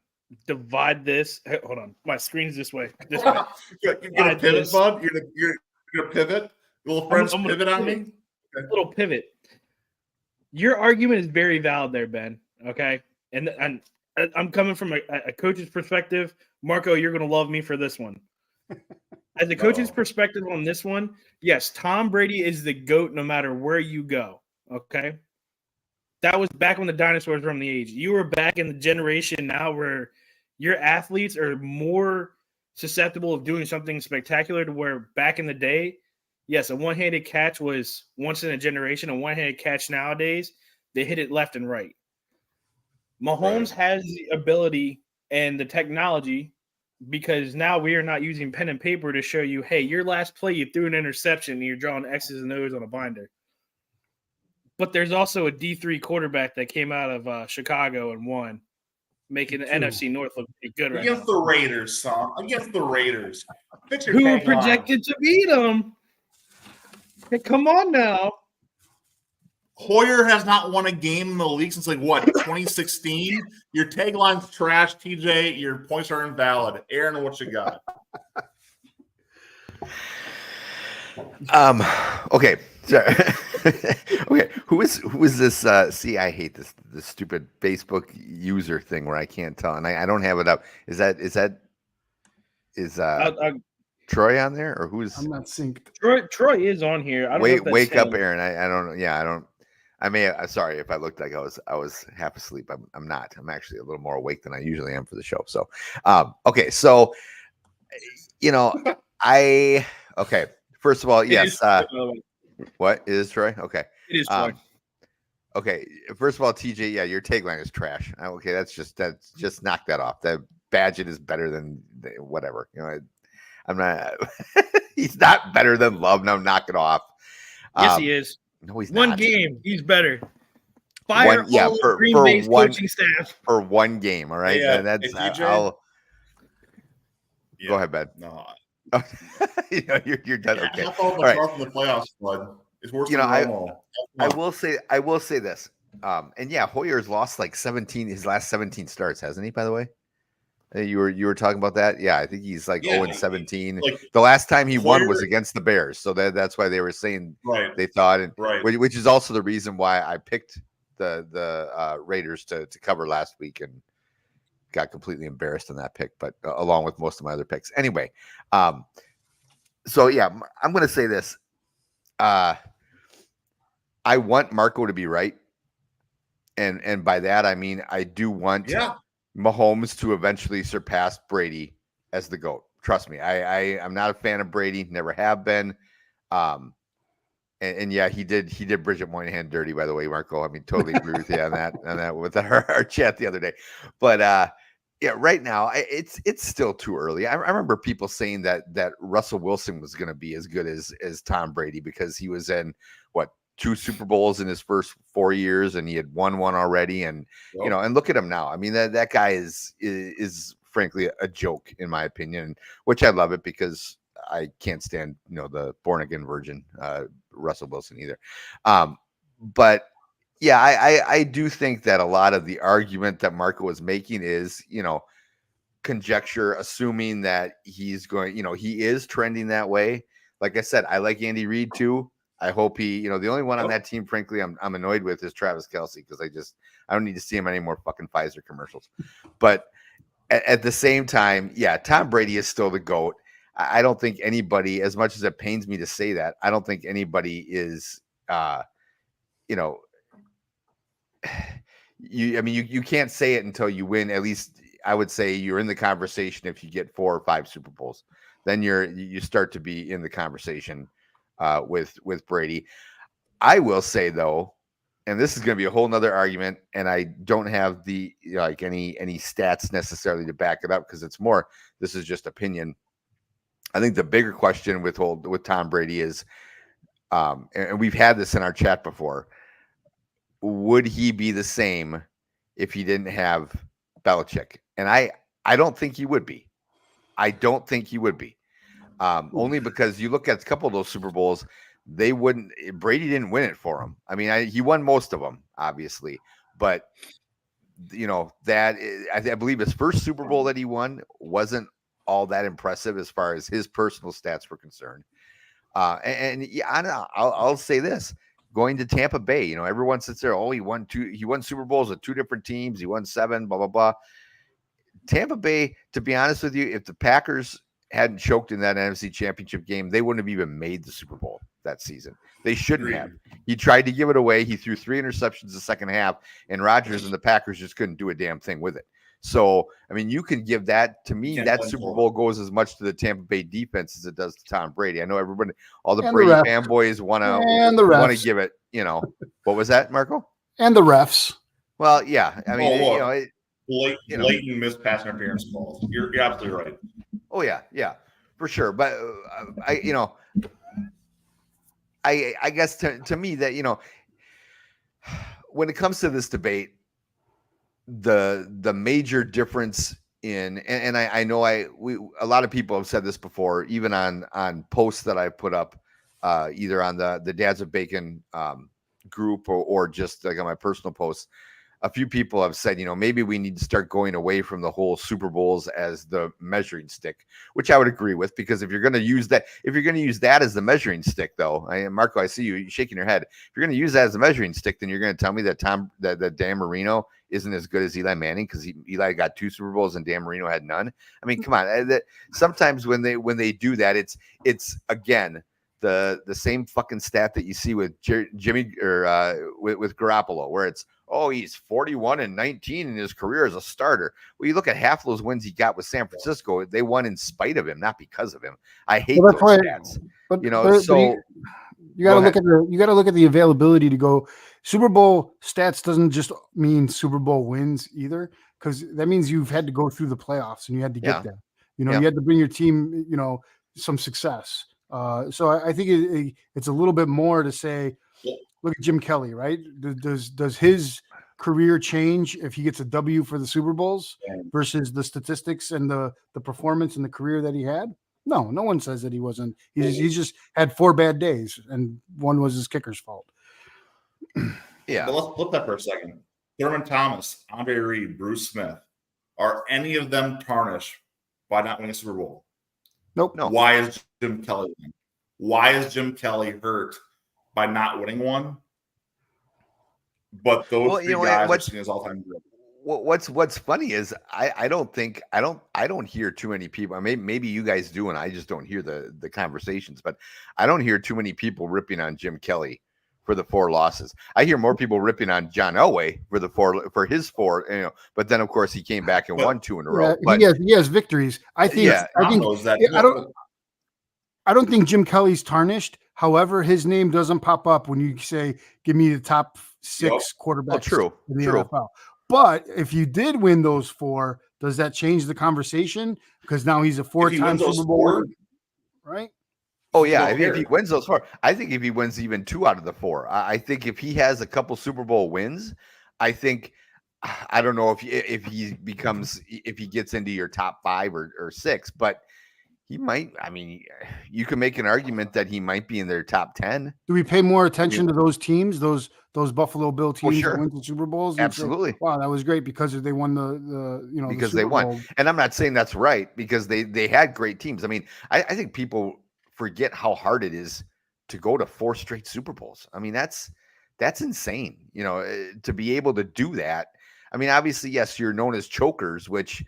divide this. Hey, hold on. My screen's this way. This way. You're going to pivot, bud? You're going to pivot? Little friends I'm pivot on me? Okay. Little pivot. Your argument is very valid there, Ben. Okay? And I'm coming from a coach's perspective. Marco, you're going to love me for this one. As a coach's perspective on this one, yes, Tom Brady is the GOAT no matter where you go, okay? That was back when the dinosaurs were on the age. You were back in the generation now where your athletes are more susceptible of doing something spectacular to where back in the day, yes, a one-handed catch was once in a generation. A one-handed catch nowadays, they hit it left and right. Mahomes has the ability and the technology because now we are not using pen and paper to show you, hey, your last play, you threw an interception and you're drawing X's and O's on a binder. But there's also a D3 quarterback that came out of Chicago and won, making the NFC North look good right Against now. the Raiders, son. Against the Raiders. Who were projected to beat them. Hey, come on now. Hoyer has not won a game in the league since, 2016? Your tagline's trash, TJ. Your points are invalid. Aaron, what you got? Okay. Sorry. Okay. Who is this? See, I hate this stupid Facebook user thing where I can't tell, and I don't have it up. Is Troy on there, or who's? I'm not synced. Troy is on here. I don't know if that's wake up, him. Aaron. I don't know. Yeah, I don't. I may. Sorry if I looked like I was half asleep. I'm not. I'm actually a little more awake than I usually am for the show. So, okay. So, okay. First of all, yes. What is Troy? Okay. It is Troy. Okay. First of all, TJ, yeah, your tagline is trash. Okay, that's just knock that off. That Badgett is better than whatever. I'm not. He's not better than Love. No, knock it off. Yes, he is. No, he's one not. game, he's better. Fire all for Green Bay's coaching staff for one game. All right, that's TJ, go ahead, Ben. No, you're done. Okay. All right. From the playoffs, bud. It's worse than normal. I will say this. And yeah, Hoyer's lost like 17 his last 17 starts, hasn't he? By the way, you were talking about that. Yeah, I think he's like 0-17. Like, the last time he won was against the Bears, so that's why they were saying they thought, which is also the reason why I picked the Raiders to cover last week and got completely embarrassed in that pick, but along with most of my other picks. Anyway, so yeah, I'm going to say this. I want Marco to be right. And by that, I mean, I do want Mahomes to eventually surpass Brady as the GOAT. Trust me. I'm not a fan of Brady. Never have been. And yeah, he did Bridget Moynihan dirty, by the way, Marco. I mean, totally agree with you on that with our chat the other day. But yeah, right now it's still too early. I remember people saying that Russell Wilson was going to be as good as Tom Brady because he was in 2 Super Bowls in his first 4 years, and he had won one already. And and look at him now. I mean, that guy is frankly a joke in my opinion, which I love it because I can't stand the born again virgin Russell Wilson either. But yeah, I do think that a lot of the argument that Marco was making is conjecture, assuming that he's going, he is trending that way. Like I said, I like Andy Reid too. I hope he, the only one on that team, frankly, I'm annoyed with is Travis Kelce because I don't need to see him anymore fucking Pfizer commercials. But at the same time, yeah, Tom Brady is still the GOAT. I don't think anybody, as much as it pains me to say that, I don't think anybody is, you can't say it until you win. At least I would say you're in the conversation if you get 4 or 5 Super Bowls. Then you start to be in the conversation with Brady. I will say though, and this is going to be a whole nother argument, and I don't have the any stats necessarily to back it up because this is just opinion. I think the bigger question with Tom Brady is, and we've had this in our chat before, would he be the same if he didn't have Belichick? And I don't think he would be. I don't think he would be. Only because you look at a couple of those Super Bowls, Brady didn't win it for him. I mean, he won most of them, obviously, but I believe his first Super Bowl that he won wasn't all that impressive as far as his personal stats were concerned. And yeah, I don't know. I'll say this: going to Tampa Bay, everyone sits there. Oh, he won Super Bowls with 2 different teams. He won 7. Blah blah blah. Tampa Bay, to be honest with you, if the Packers hadn't choked in that NFC Championship game, they wouldn't have even made the Super Bowl that season. They shouldn't have. He tried to give it away. He threw 3 interceptions the second half, and Rodgers and the Packers just couldn't do a damn thing with it. So, I mean, you can give that to me. That Super Bowl goes as much to the Tampa Bay defense as it does to Tom Brady. I know everybody, all the Brady fanboys want to give it. What was that, Marco? And the refs. Well, yeah. I mean, blatant missed pass interference calls. You're absolutely right. Oh yeah, for sure. But I guess to me that when it comes to this debate, the major difference and I know a lot of people have said this before, even on posts that I put up either on the Dads of Bacon group or just like on my personal posts. A few people have said, maybe we need to start going away from the whole Super Bowls as the measuring stick, which I would agree with, because if you're going to use that as the measuring stick, though, Marco, I see you shaking your head. If you're going to use that as the measuring stick, then you're going to tell me that that Dan Marino isn't as good as Eli Manning because Eli got 2 Super Bowls and Dan Marino had none. I mean, come on. Sometimes when they do that, it's again the same fucking stat that you see with Jimmy or with Garoppolo, where it's, oh, he's 41-19 in his career as a starter. Well, you look at half of those wins he got with San Francisco, they won in spite of him, not because of him. I hate those stats. But You got to Go look at the availability to go. Super Bowl stats doesn't just mean Super Bowl wins either, because that means you've had to go through the playoffs and you had to get Yeah. there. You know, Yeah. you had to bring your team, some success. So I think it's a little bit more to say, look at Jim Kelly, right? Does his career change if he gets a W for the Super Bowls versus the statistics and the performance and the career that he had? No one says that he wasn't. He's just had 4 bad days, and one was his kicker's fault. Yeah. But let's flip that for a second. Thurman Thomas, Andre Reed, Bruce Smith, are any of them tarnished by not winning a Super Bowl? Nope. No. Why is Jim Kelly winning? Why is Jim Kelly hurt by not winning one? But those three guys are seen as all-time great. What's funny is I don't hear too many people. Maybe you guys do, and I just don't hear the conversations. But I don't hear too many people ripping on Jim Kelly for the 4 losses. I hear more people ripping on John Elway for his 4. But then of course he came back and won 2 in a row. But he has victories. I think. I don't think Jim Kelly's tarnished. However, his name doesn't pop up when you say, "Give me the top 6 quarterbacks in the NFL." But if you did win those 4, does that change the conversation? Because now he's a 4-time Super Bowl winner, right? Oh yeah, if he wins those 4, I think if he wins even 2 out of the 4, I think if he has a couple Super Bowl wins, I think I don't know if he gets into your top 5 or 6, but he might. I mean, you can make an argument that he might be in their top 10. Do we pay more attention to those teams, those Buffalo Bill teams that went to Super Bowls? Absolutely. Say, wow, that was great because they won because they won. And I'm not saying that's right, because they had great teams. I mean, I think people forget how hard it is to go to 4 straight Super Bowls. I mean, that's insane. To be able to do that. I mean, obviously, yes, you're known as chokers, which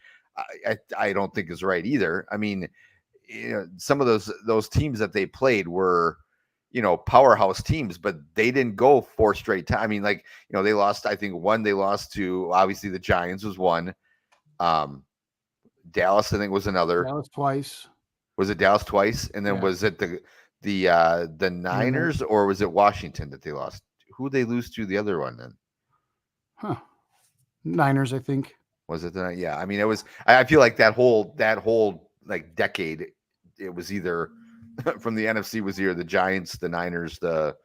I don't think is right either. I mean, some of those teams that they played were, powerhouse teams, but they didn't go 4 straight times. I mean, they lost, I think they lost to, obviously the Giants was one. Dallas, I think, was another. Dallas twice. Was it Dallas twice? And then was it the Niners, or was it Washington that they lost? Who they lose to the other one then? Niners, I think. Was it the? Yeah, I mean, it was. I feel like that whole decade, it was either from the NFC was either the Giants, the Niners, the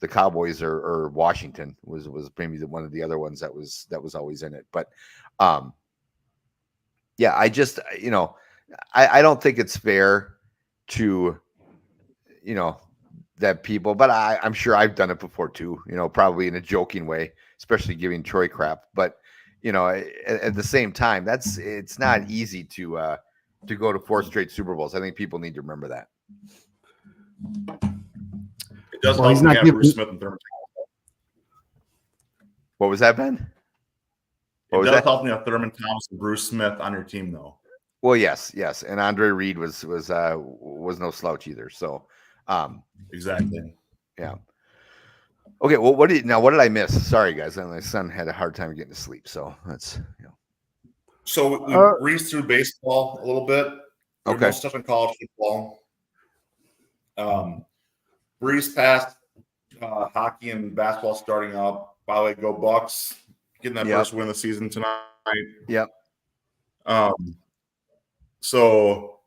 Cowboys, or Washington was maybe one of the other ones that was always in it. But yeah, I just I don't think it's fair to that people, but I'm sure I've done it before too. Probably in a joking way, especially giving Troy crap. But at the same time, it's not easy to go to 4 straight Super Bowls. I think people need to remember that. It does help to have Bruce Smith and Thurman Thomas. What was that, Ben? It does help me have Thurman Thomas and Bruce Smith on your team, though. Well, yes, and Andre Reed was no slouch either. So, exactly, yeah. Okay, well, what did I miss? Sorry, guys, my son had a hard time getting to sleep, so that's So we breezed through baseball a little bit. Okay. Stuff in college football. Breeze past hockey and basketball starting up. By the way, go Bucks! Getting that first win of the season tonight. Yep. So,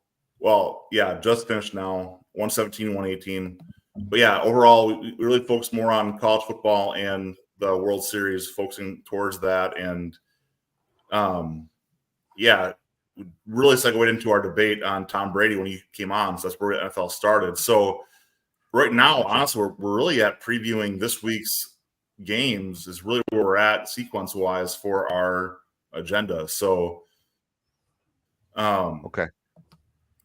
just finished now. 117, 118. But yeah, overall, we really focus more on college football and the World Series, focusing towards that. And really segued into our debate on Tom Brady when he came on. So that's where NFL started. So right now, honestly, we're really at previewing this week's games is really where we're at sequence-wise for our agenda. So okay.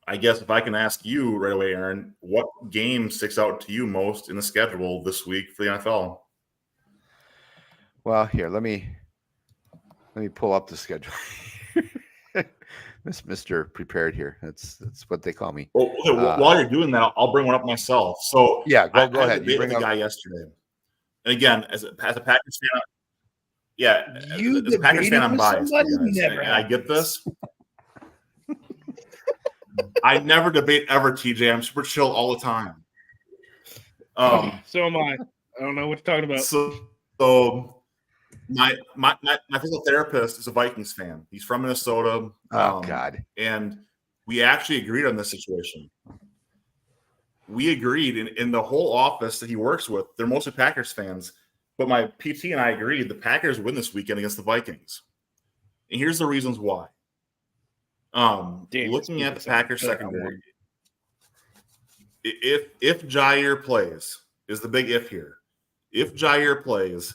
I guess if I can ask you right away, Aaron, what game sticks out to you most in the schedule this week for the NFL? Well, here, let me pull up the schedule. Mr. Prepared here. That's what they call me. Well, while you're doing that, I'll bring one up myself. So yeah, go ahead. I debated with the guy yesterday, and again, as a Packers fan, as a Packers fan, I'm biased. I get this. I never debate ever, TJ. I'm super chill all the time. So am I. I don't know what you're talking about. So my physical therapist is a Vikings fan. He's from Minnesota. Oh God. And we actually agreed on this situation. We agreed in the whole office that he works with, they're mostly Packers fans. But my PT and I agreed the Packers win this weekend against the Vikings. And here's the reasons why. Looking at the Packers secondary, if Jair plays, is the big if here. If Jair plays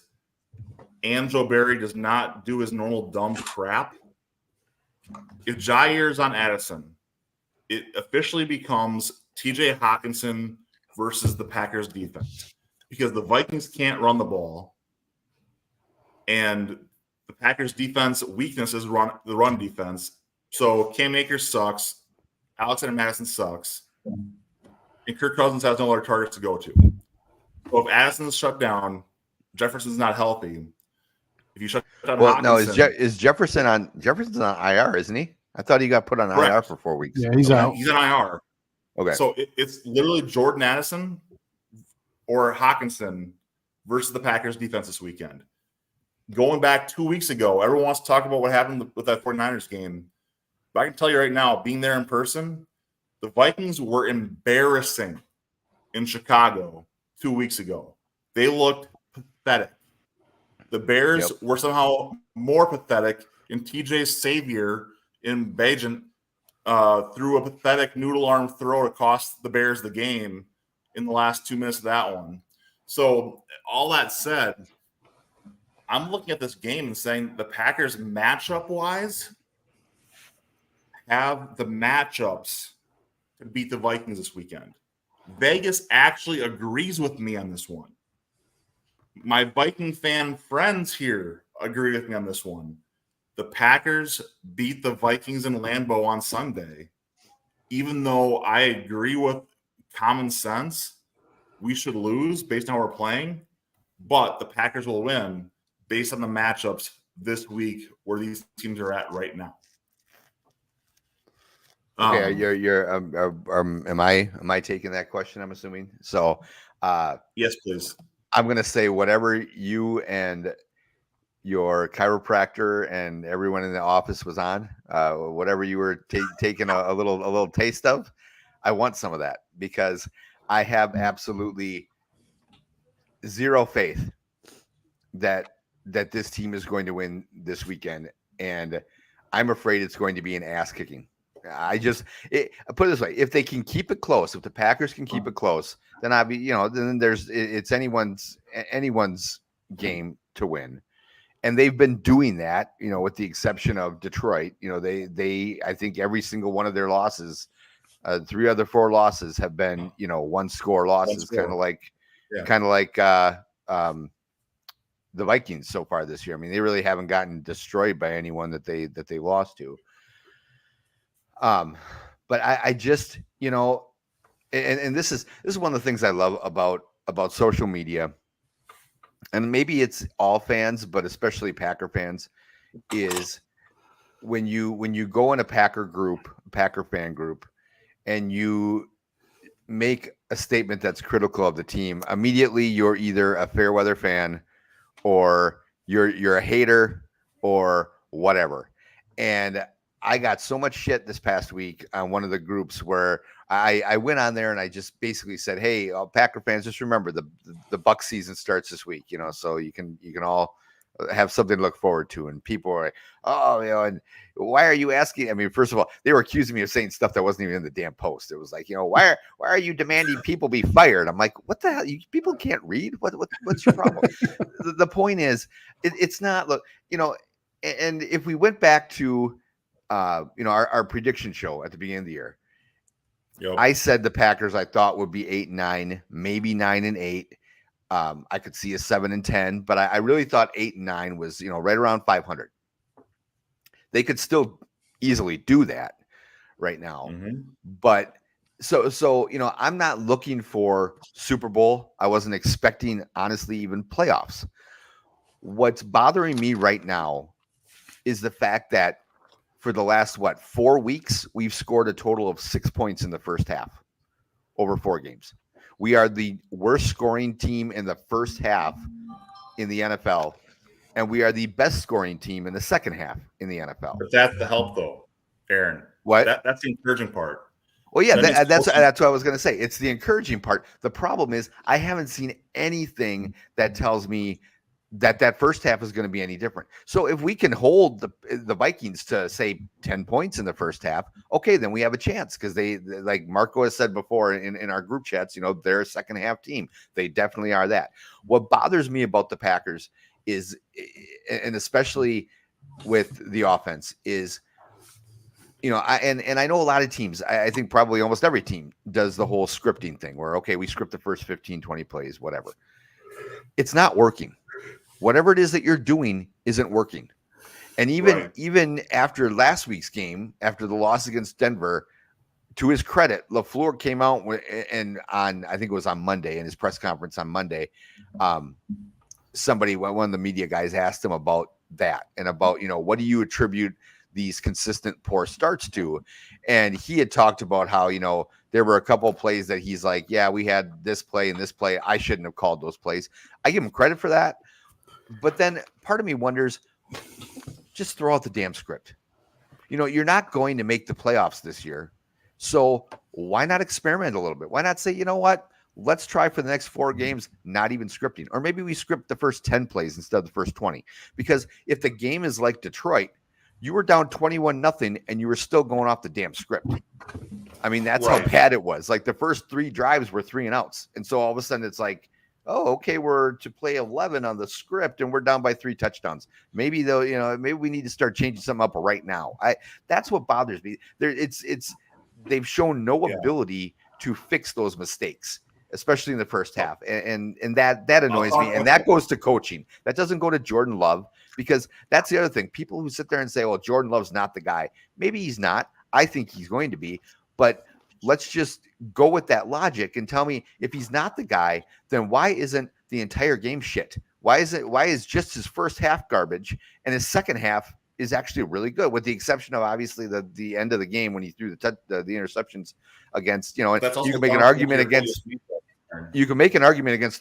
and Joe Barry does not do his normal dumb crap, if Jair's on Addison, it officially becomes TJ Hawkinson versus the Packers defense because the Vikings can't run the ball and the Packers defense weakness is the run defense. So Cam Akers sucks, Alexander Madison sucks, and Kirk Cousins has no other targets to go to. So if Addison's shut down, Jefferson's not healthy. If you shut down Hawkinson, is Jefferson's on IR, isn't he? I thought he got put on IR for 4 weeks. Yeah, he's out. He's on IR. Okay. So it's literally Jordan Addison or Hawkinson versus the Packers defense this weekend. Going back 2 weeks ago, everyone wants to talk about what happened with that 49ers game. But I can tell you right now, being there in person, the Vikings were embarrassing in Chicago 2 weeks ago. They looked pathetic. The Bears were somehow more pathetic, and TJ's savior in Bajan threw a pathetic noodle arm throw to cost the Bears the game in the last 2 minutes of that one. So all that said, I'm looking at this game and saying the Packers matchup-wise have the matchups to beat the Vikings this weekend. Vegas actually agrees with me on this one. My Viking fan friends here agree with me on this one. The Packers beat the Vikings in Lambeau on Sunday. Even though I agree with common sense, we should lose based on how we're playing, but the Packers will win based on the matchups this week where these teams are at right now. Okay, am I taking that question? I'm assuming so. Yes, please. I'm going to say whatever you and your chiropractor and everyone in the office was on, whatever you were taking a little taste of. I want some of that because I have absolutely zero faith that this team is going to win this weekend, and I'm afraid it's going to be an ass kicking. I put it this way: if they can keep it close, if the Packers can keep it close, then then it's anyone's game to win, and they've been doing that, with the exception of Detroit. They I think every single one of their losses, 3 other 4 losses have been one score losses, kind of like the Vikings so far this year. I mean, they really haven't gotten destroyed by anyone that they lost to. But I just, and this is one of the things I love about social media, and maybe it's all fans, but especially Packer fans, is when you go in a Packer fan group, and you make a statement that's critical of the team, immediately you're either a fair weather fan or you're a hater or whatever. And I got so much shit this past week on one of the groups where I went on there and I just basically said, "Hey, Packer fans, just remember the Buck season starts this week, so you can all have something to look forward to." And people were like, "Oh, and why are you asking?" I mean, first of all, they were accusing me of saying stuff that wasn't even in the damn post. It was like, why are you demanding people be fired? I'm like, what the hell? People can't read. What's your problem? The point is, it's not. Look, and if we went back to our prediction show at the beginning of the year, I said the Packers I thought would be 8-9, maybe 9-8. I could see a 7-10, but I really thought 8-9 was right around 500. They could still easily do that right now, but so I'm not looking for Super Bowl. I wasn't expecting, honestly, even playoffs. What's bothering me right now is the fact that for the last 4 weeks, we've scored a total of 6 points in the first half over 4 games. We are the worst scoring team in the first half in the NFL, and we are the best scoring team in the second half in the NFL. But that's the help, though, Aaron. What? That's the encouraging part. Well, yeah, that's coaching. what I was going to say. It's the encouraging part. The problem is I haven't seen anything that tells me that first half is going to be any different. So if we can hold the Vikings to say 10 points in the first half, okay, then we have a chance, because they, like Marco has said before in our group chats, they're a second half team. They definitely are that. What bothers me about the Packers is, and especially with the offense, is, I know a lot of teams, I think probably almost every team does the whole scripting thing where, okay, we script the first 15, 20 plays, whatever. It's not working. Whatever it is that you're doing isn't working. And even after last week's game, after the loss against Denver, to his credit, LaFleur came out and I think it was on Monday, in his press conference on Monday, one of the media guys asked him about that and about, what do you attribute these consistent poor starts to? And he had talked about how, there were a couple of plays that he's like, yeah, we had this play and this play. I shouldn't have called those plays. I give him credit for that. But then part of me wonders, just throw out the damn script. You're not going to make the playoffs this year. So why not experiment a little bit? Why not say, you know what? Let's try for the next 4 games, not even scripting. Or maybe we script the first 10 plays instead of the first 20. Because if the game is like Detroit, you were down 21-0 and you were still going off the damn script. I mean, that's how bad it was. Like the first 3 drives were 3 and outs. And so all of a sudden it's like, oh, okay, we're to play 11 on the script and we're down by 3 touchdowns. Maybe though, maybe we need to start changing something up right now. That's what bothers me. They've shown no ability to fix those mistakes, especially in the first half. And that annoys me. And that goes to coaching. That doesn't go to Jordan Love, because that's the other thing. People who sit there and say, well, Jordan Love's not the guy. Maybe he's not. I think he's going to be, but let's just go with that logic and tell me, if he's not the guy, then why isn't the entire game shit? Why is just his first half garbage and his second half is actually really good, with the exception of obviously the end of the game when he threw the interceptions against, and you can make an argument against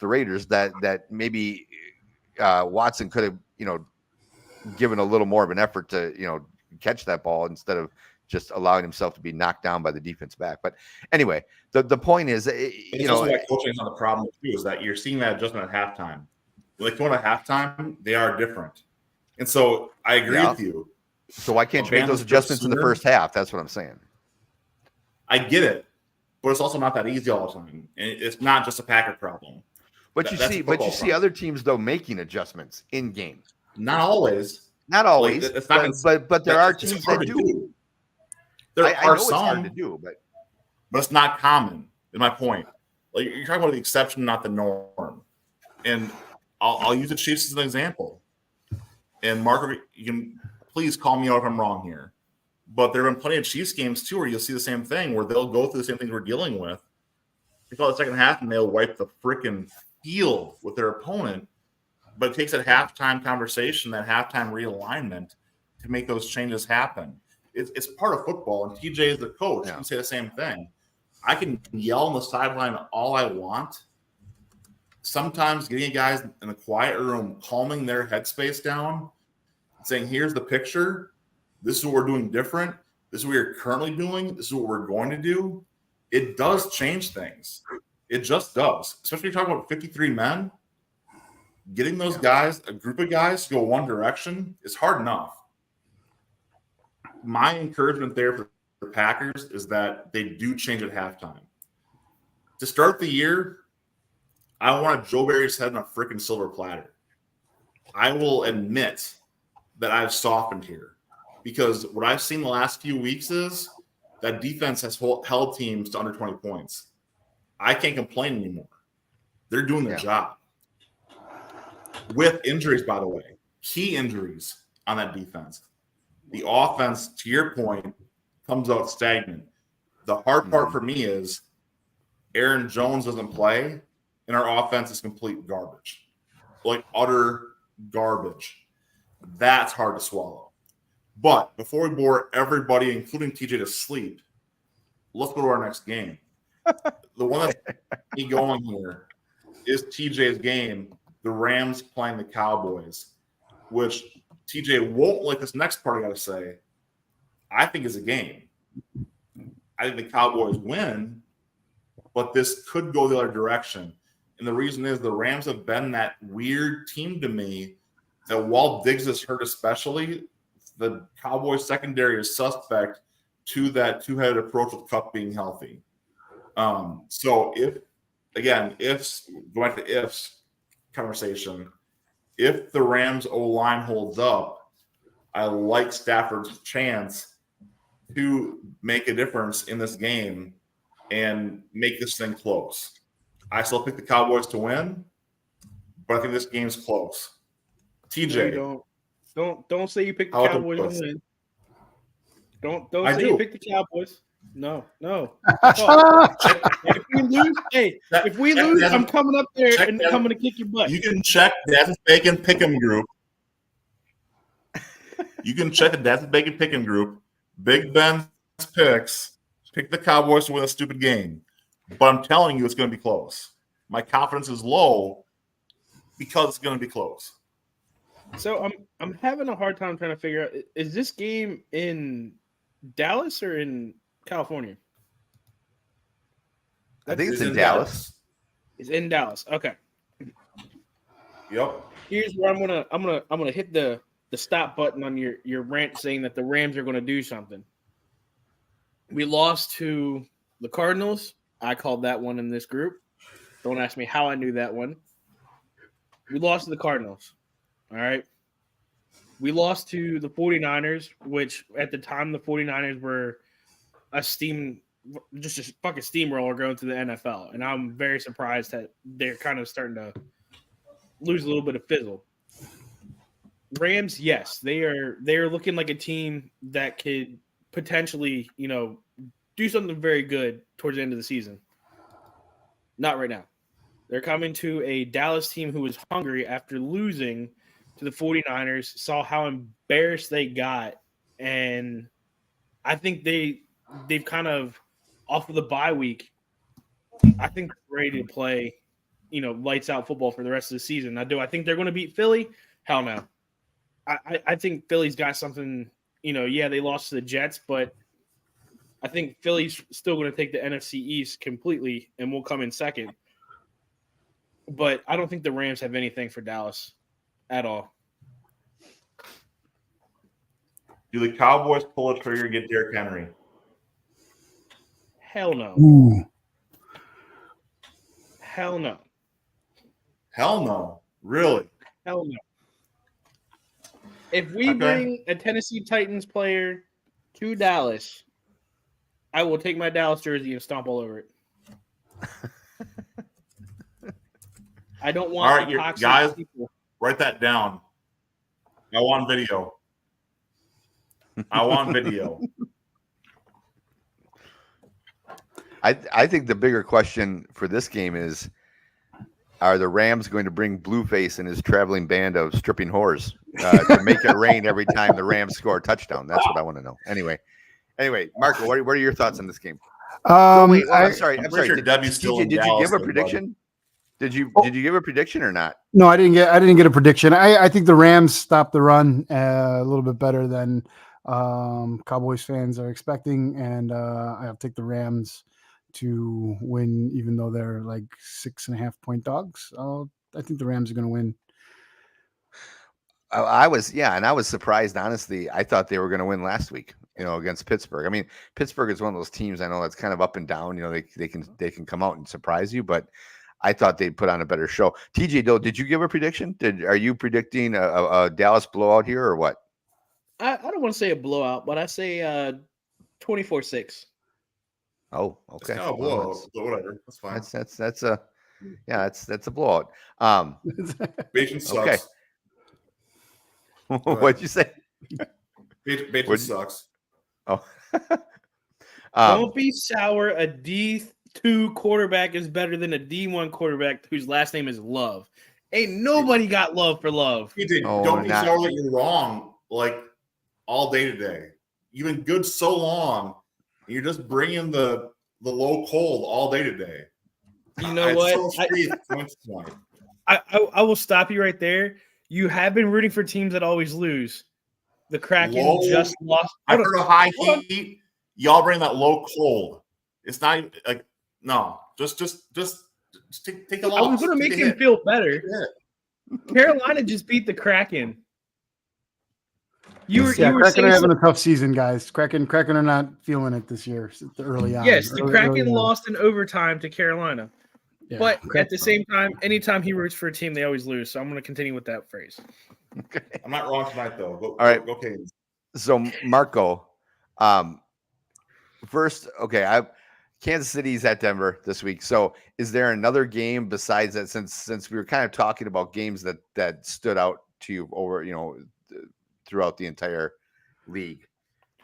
the Raiders that maybe Watson could have, given a little more of an effort to, catch that ball instead of just allowing himself to be knocked down by the defense back. But anyway, the point is, also that coaching is not the problem too, is that you're seeing that adjustment at halftime. Like going at halftime, they are different. And so I agree with you. So why can't you make those adjustments in the first half? That's what I'm saying. I get it, but it's also not that easy all the time. And it's not just a Packer problem. But you see other teams though making adjustments in game. Not always. Not always. Like, it's not but there are teams that do. There are some, it's hard to do, but it's not common. Is my point. Like you're talking about the exception, not the norm. And I'll use the Chiefs as an example. And Marco, you can please call me out if I'm wrong here, but there have been plenty of Chiefs games too where you'll see the same thing, where they'll go through the same things we're dealing with. They call it the second half and they'll wipe the freaking field with their opponent. But it takes that halftime conversation, that halftime realignment, to make those changes happen. It's part of football, and TJ is the coach. Yeah. He can say the same thing. I can yell on the sideline all I want. Sometimes getting guys in a quiet room, calming their headspace down, saying, here's the picture. This is what we're doing different. This is what we're currently doing. This is what we're going to do. It does change things. It just does. Especially talking about 53 men. Getting those guys, a group of guys, to go one direction is hard enough. My encouragement there for the Packers is that they do change at halftime. To start the year, I want Joe Barry's head on a freaking silver platter. I will admit that I've softened here, because what I've seen the last few weeks is that defense has held teams to under 20 points. I can't complain anymore. They're doing their job. With injuries, by the way, key injuries on that defense. The offense, to your point, comes out stagnant. The hard part for me is Aaron Jones doesn't play, and our offense is complete garbage. Like utter garbage. That's hard to swallow. But before we bore everybody, including TJ, to sleep, let's go to our next game. the one that's me going here is TJ's game. The Rams playing the Cowboys, which TJ won't like this next part I got to say. I think is a game. I think the Cowboys win, but this could go the other direction. And the reason is the Rams have been that weird team to me that while Diggs is hurt especially, the Cowboys secondary is suspect to that two-headed approach with Kupp being healthy. So if going back to ifs conversation, if the Rams O-line holds up, I like Stafford's chance to make a difference in this game and make this thing close. I still pick the Cowboys to win, but I think this game's close. TJ, don't say you picked the How about the Cowboys to Bucks? win. Don't I say do. you picked the Cowboys. No. If we lose, if we lose, I'm coming up there and coming to kick your butt. you can check Dad's Bacon Pick'em group. You can check the Dad's Bacon Pick'em group. Big Ben's picks. Pick the Cowboys to win a stupid game. But I'm telling you, it's going to be close. My confidence is low because it's going to be close. So I'm having a hard time trying to figure out, is this game in Dallas or in California? I think it's It's in Dallas. It's in Dallas. Okay. Yep. Here's where I'm gonna hit the stop button on your rant saying that the Rams are gonna do something. We lost to the Cardinals. I called that one in this group. Don't ask me how I knew that one. We lost to the Cardinals. All right. We lost to the 49ers, which at the time the 49ers were just a fucking steamroller going to the NFL. And I'm very surprised that they're kind of starting to lose a little bit of fizzle. Rams, yes, they are looking like a team that could potentially, do something very good towards the end of the season. Not right now. They're coming to a Dallas team who was hungry after losing to the 49ers, saw how embarrassed they got, and I think they've kind of, off of the bye week, I think they're ready to play, lights out football for the rest of the season. Now, do I think they're going to beat Philly? Hell no. I think Philly's got something, they lost to the Jets, but I think Philly's still going to take the NFC East completely and will come in second. But I don't think the Rams have anything for Dallas at all. Do the Cowboys pull a trigger and get Derrick Henry? Hell no. Ooh. Hell no. Hell no. Really? Hell no. If we bring a Tennessee Titans player to Dallas, I will take my Dallas jersey and stomp all over it. I don't want All right, toxic guys, people. write that down. I want video. I think the bigger question for this game is, are the Rams going to bring Blueface and his traveling band of stripping whores to make it rain every time the Rams score a touchdown? That's what I want to know. Anyway, Marco, what are your thoughts on this game? I'm sorry. I'm sure Debbie's still in Did you Dallas, give a prediction? Did you give a prediction or not? No, I didn't get a prediction. I think the Rams stopped the run a little bit better than Cowboys fans are expecting, and I'll take the Rams to win, even though they're like 6.5 point dogs. I think the Rams are going to win. I was surprised, honestly. I thought they were going to win last week, against Pittsburgh. I mean, Pittsburgh is one of those teams I know that's kind of up and down. They can come out and surprise you, but I thought they'd put on a better show. TJ, though, did you give a prediction? Are you predicting a Dallas blowout here or what? I don't want to say a blowout, but I say 24-6. Oh, okay. It's kind of blowout, but whatever. That's fine. That's a blowout. Bacon sucks. Okay. What'd you say? Bacon sucks. Oh. Don't be sour. A D2 quarterback is better than a D1 quarterback whose last name is Love. Ain't nobody got love for Love. Don't be sour that you're wrong, like, all day today. You've been good so long. You're just bringing the the low cold all day today. You know what? I will stop you right there. You have been rooting for teams that always lose. The Kraken just lost. I heard a high heat. Y'all bring that low cold. It's not even like no. Just take a loss. I was going to make him feel better. Carolina just beat the Kraken. Kraken are having a tough season, guys. Kraken are not feeling it this year early on. Yes, the Kraken lost in overtime to Carolina. Yeah, but at the same time, anytime he roots for a team, they always lose. So I'm going to continue with that phrase. Okay. I'm not wrong tonight, though. All right. Okay. So, Marco, first, Kansas City's at Denver this week. So is there another game besides that, since we were kind of talking about games that stood out to you over, throughout the entire league?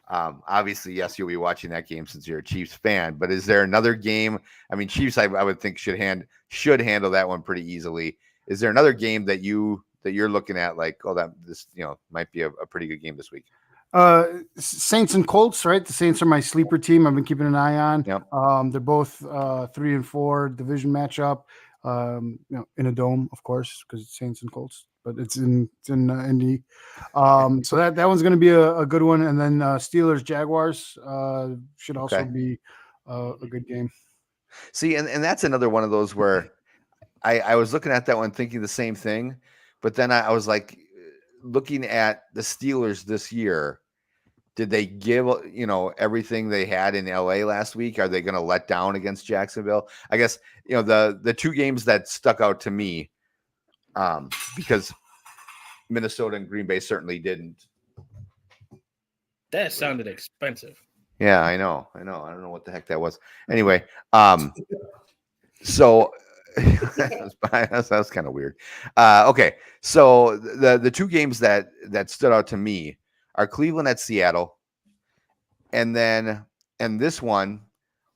Obviously, yes, you'll be watching that game since you're a Chiefs fan, but is there another game? I mean, Chiefs, I would think should handle that one pretty easily. Is there another game that you're looking at like, this might be a pretty good game this week? Saints and Colts, right? The Saints are my sleeper team. I've been keeping an eye on. Yep. They're both 3-4 division matchup. In a dome, of course, because it's Saints and Colts, but it's in Indy. So that one's going to be a good one. And then Steelers Jaguars should also be a good game. See, and that's another one of those where I was looking at that one thinking the same thing, but then I was like looking at the Steelers this year. Did they give everything they had in LA last week? Are they going to let down against Jacksonville? I guess the two games that stuck out to me, because Minnesota and Green Bay certainly didn't. That sounded expensive. Yeah, I know. I don't know what the heck that was. Anyway, so that was kind of weird. Okay, so the two games that stood out to me are Cleveland at Seattle, and this one,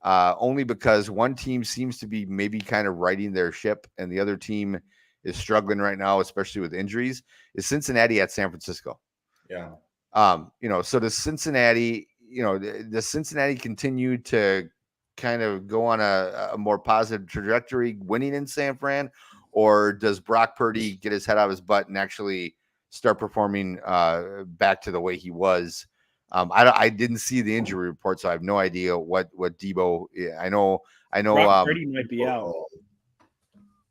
only because one team seems to be maybe kind of righting their ship, and the other team is struggling right now, especially with injuries, is Cincinnati at San Francisco. Yeah. So does Cincinnati continue to kind of go on a more positive trajectory winning in San Fran, or does Brock Purdy get his head out of his butt and actually start performing back to the way he was? I didn't see the injury report, so I have no idea what Debo. I know. Brock Purdy might be out.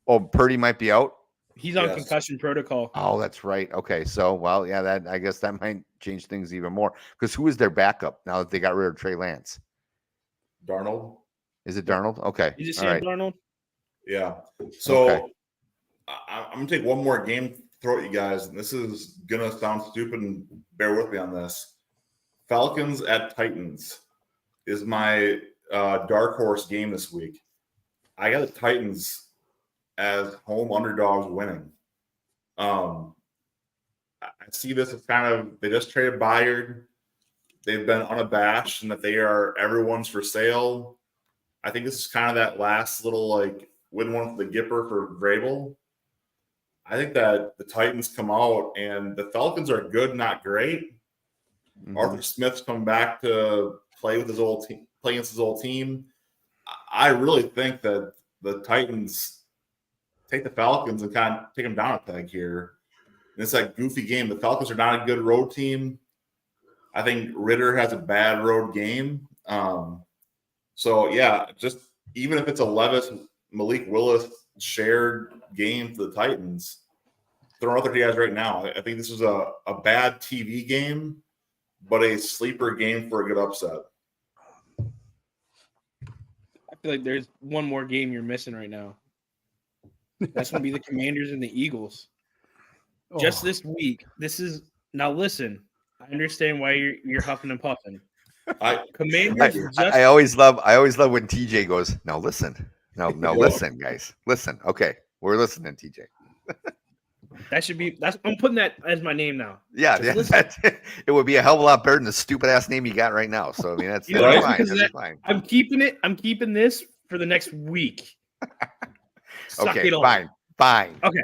Oh, Purdy might be out. He's on concussion protocol. Oh, that's right. Okay, so I guess that might change things even more, because who is their backup now that they got rid of Trey Lance? Darnold. Is it Darnold? Okay. You just Sam Darnold? Yeah. So I'm gonna take one more game to throw at you guys, and this is gonna sound stupid, and bear with me on this. Falcons at Titans is my dark horse game this week. I got the Titans as home underdogs winning. I see this as kind of, they just traded Byard. They've been unabashed and that they are everyone's for sale. I think this is kind of that last little win one for the Gipper for Vrabel. I think that the Titans come out, and the Falcons are good, not great. Mm-hmm. Arthur Smith's come back to play with his old team, play against his old team. I really think that the Titans take the Falcons and kind of take them down a peg here. And it's that goofy game. The Falcons are not a good road team. I think Ritter has a bad road game. Just even if it's a Levis, Malik Willis shared game for the Titans, throwing out their guys right now. I think this is a bad TV game, but a sleeper game for a good upset. I feel like there's one more game you're missing right now. That's going to be the Commanders and the Eagles. Just this week. Now listen, I understand why you're huffing and puffing. Commanders. I always love when TJ goes, now listen. No, listen, guys. Listen. Okay. We're listening, TJ. I'm putting that as my name now. Yeah, it would be a hell of a lot better than the stupid ass name you got right now. So I mean that's fine. That's fine. I'm keeping this for the next week. Okay, fine. Okay.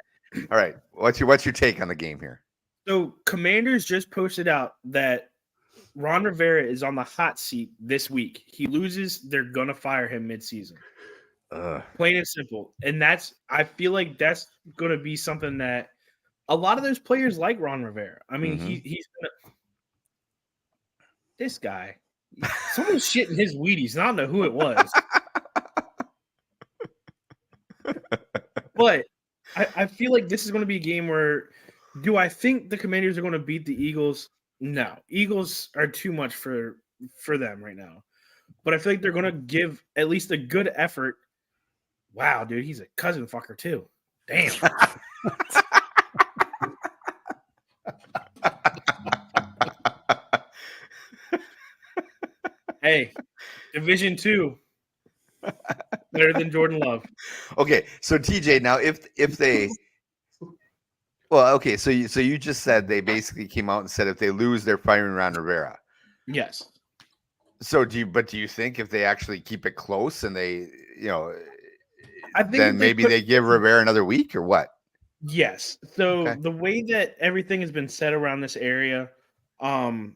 All right. What's your take on the game here? So Commanders just posted out that Ron Rivera is on the hot seat this week. He loses, they're gonna fire him midseason. Plain and simple. And I feel like that's gonna be something that a lot of those players like Ron Rivera. I mean, he's this guy. Someone's shitting his Wheaties, and I don't know who it was. But I feel like this is going to be a game where do I think the Commanders are going to beat the Eagles? No. Eagles are too much for them right now. But I feel like they're going to give at least a good effort. Wow, dude, he's a cousin fucker too. Damn. Hey, Division 2. Better than Jordan Love. Okay, so TJ, now if they, well, okay, so you just said they basically came out and said if they lose, they're firing Ron Rivera. Yes. So do you think if they actually keep it close and they, I think then maybe they give Rivera another week or what? Yes. So Okay. the way that everything has been said around this area, I'm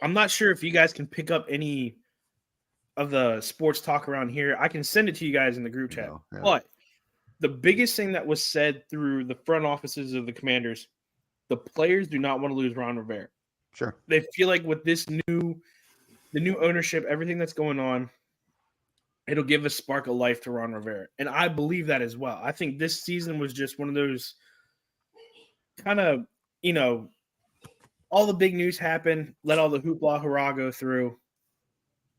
not sure if you guys can pick up any of the sports talk around here. I can send it to you guys in the group chat. Yeah. But the biggest thing that was said through the front offices of the Commanders, the players do not want to lose Ron Rivera. Sure. They feel like with the new ownership, everything that's going on, it'll give a spark of life to Ron Rivera. And I believe that as well. I think this season was just one of those kind of, all the big news happened, let all the hoopla hurrah go through,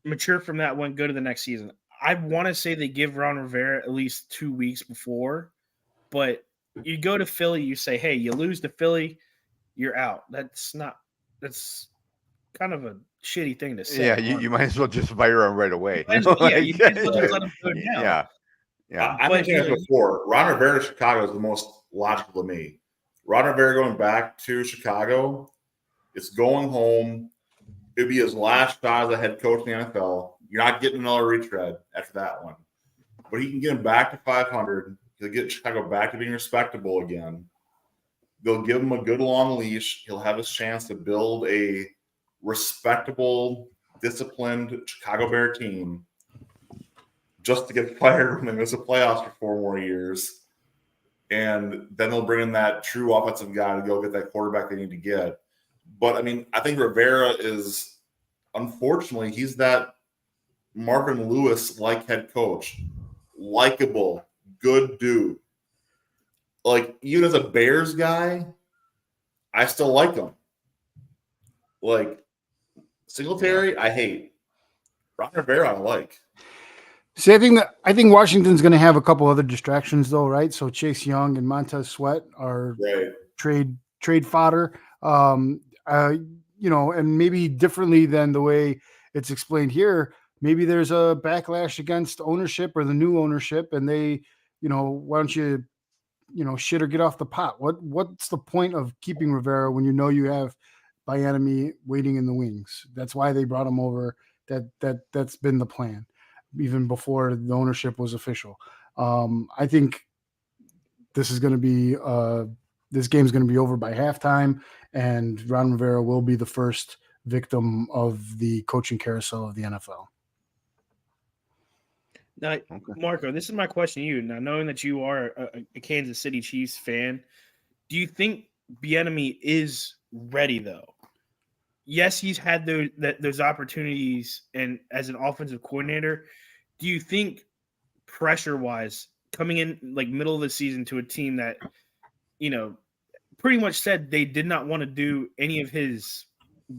mature from that one, go to the next season. I want to say they give Ron Rivera at least 2 weeks before, but you go to Philly, you say, hey, you lose to Philly, you're out. That's kind of a shitty thing to say. Yeah, you might as well just fire him right away. You might as well just let him go down. Yeah. I mentioned this before. Ron Rivera to Chicago is the most logical to me. Ron Rivera going back to Chicago, it's going home. It'd be his last shot as a head coach in the NFL. You're not getting another retread after that one. But he can get him back to 500. He'll get Chicago back to being respectable again. They'll give him a good long leash. He'll have his chance to build a respectable, disciplined Chicago Bear team just to get fired when they miss the playoffs for 4 more years. And then they'll bring in that true offensive guy to go get that quarterback they need to get. But, I mean, I think Rivera is, unfortunately, he's that Marvin Lewis-like head coach. Likeable, good dude. Like, even as a Bears guy, I still like him. Like, Singletary, I hate. Ron Rivera, I like. See, I think Washington's going to have a couple other distractions, though, right? So Chase Young and Montez Sweat are trade fodder. And maybe differently than the way it's explained here, maybe there's a backlash against ownership or the new ownership, and they, why don't you, shit or get off the pot? What's the point of keeping Rivera when you have Bieniemy waiting in the wings? That's why they brought him over. That's been the plan, even before the ownership was official. I think this is going to be this game's going to be over by halftime, and Ron Rivera will be the first victim of the coaching carousel of the NFL. Now, Marco, this is my question to you. Now, knowing that you are a Kansas City Chiefs fan, do you think Bieniemy is ready, though? Yes, he's had those opportunities, and as an offensive coordinator, do you think pressure-wise, coming in like middle of the season to a team that, pretty much said they did not want to do any of his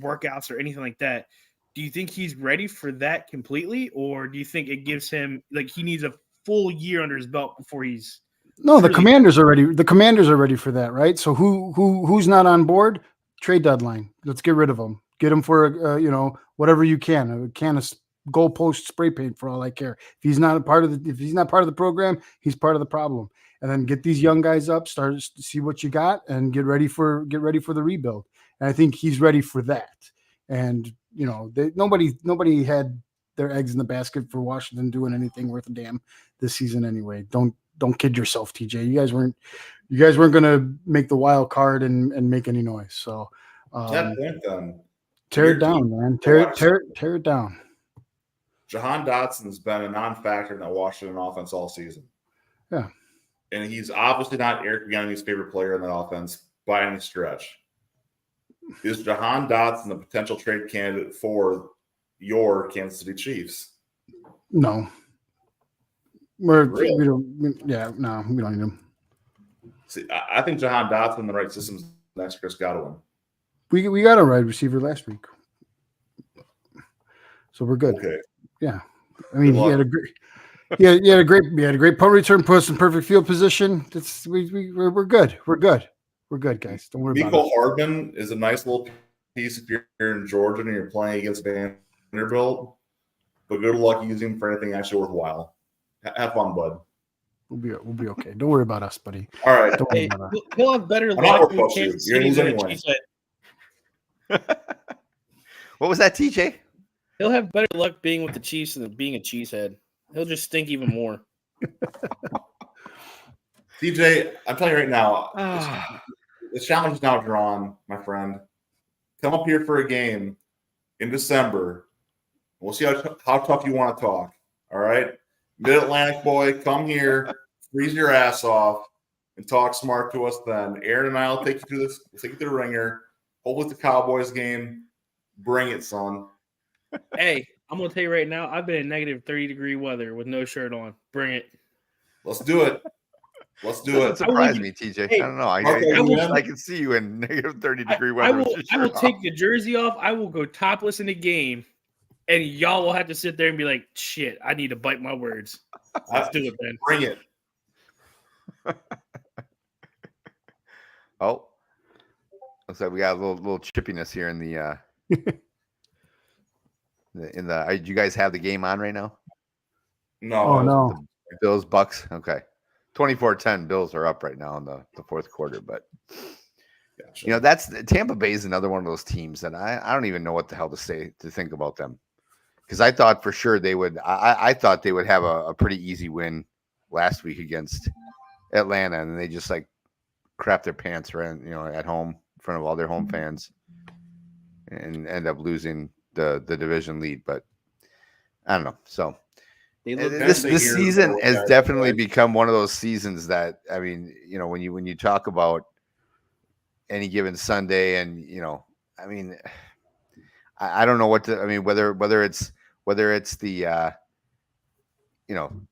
workouts or anything like that, do you think he's ready for that completely, or do you think it gives him he needs a full year under his belt before he's the Commanders are ready. The Commanders are ready for that, right? So who's not on board? Trade deadline. Let's get rid of him. Get him for whatever you can. A can of goalpost spray paint for all I care. If he's not part of the program, he's part of the problem. And then get these young guys up, start to see what you got, and get ready for the rebuild. And I think he's ready for that. And nobody had their eggs in the basket for Washington doing anything worth a damn this season anyway. Don't kid yourself, TJ. You guys weren't going to make the wild card and make any noise. So to that point, then, Tear it down, man. Tear it down. Jahan Dotson's been a non-factor in that Washington offense all season. Yeah. And he's obviously not Eric Bieniemy's favorite player in that offense by any stretch. Is Jahan Dotson a potential trade candidate for your Kansas City Chiefs? No. We don't need him. See, I think Jahan Dotson in the right system is next Chris Godwin. We got a wide receiver last week, so we're good. Okay. Yeah, I mean he had a great punt return, put us in perfect field position. We're good. We're good, guys. Don't worry about it. Mecole Hardman is a nice little piece if you're in Georgia and you're playing against Vanderbilt, but good luck using him for anything actually worthwhile. Have fun, bud. We'll be okay. Don't worry about us, buddy. All right. Don't worry about us. He'll have better I'm luck not with gonna push Kansas you. You're City gonna than lose a anyway. Cheesehead. What was that, TJ? He'll have better luck being with the Chiefs than being a cheesehead. He'll just stink even more. TJ, I'm telling you right now, the challenge is now drawn, my friend. Come up here for a game in December. We'll see how tough you want to talk. All right? Mid-Atlantic boy, come here, freeze your ass off, and talk smart to us then. Aaron and I will take you through this. We'll take you through the ringer. Hopefully it's the Cowboys game. Bring it, son. Hey, I'm going to tell you right now, I've been in negative 30-degree weather with no shirt on. Bring it. Let's do it. Let's do it. Doesn't surprise me, TJ. Hey, I don't know. I can see you in negative 30-degree weather. I will take the jersey off. I will go topless in the game, and y'all will have to sit there and be like, shit, I need to bite my words. Let's do it, man. Bring it. Oh, looks like we got a little chippiness here in the do you guys have the game on right now? No. Oh no. Bills, Bucks. Okay. 24-10 Bills are up right now in the fourth quarter, but Gotcha. that's Tampa Bay is another one of those teams that I don't even know what the hell to think about them, because I thought for sure they would. I thought they would have a pretty easy win last week against Atlanta, and they just like crap their pants right, at home in front of all their home fans, and end up losing the division lead. But I don't know. So this season has definitely become one of those seasons that, I mean, when you talk about any given Sunday, and I mean, I don't know what to. I mean, whether it's the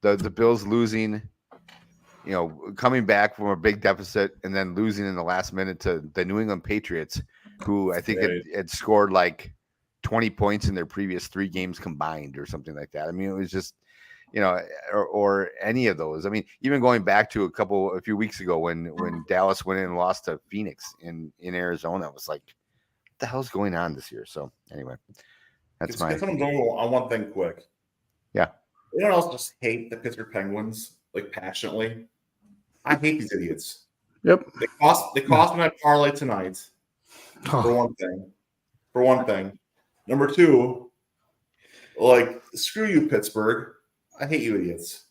the Bills losing, coming back from a big deficit and then losing in the last minute to the New England Patriots, who I think had scored like 20 points in their previous 3 games combined or something like that. I mean, it was just, or any of those. I mean, even going back to a few weeks ago when Dallas went in and lost to Phoenix in Arizona, it was like, what the hell's going on this year? So anyway, that's Get someone going on one thing quick. Yeah. Anyone else just hate the Pittsburgh Penguins like passionately? I hate these idiots. Yep. They cost me that parlay tonight. For one thing. Number 2, like, screw you, Pittsburgh. I hate you idiots.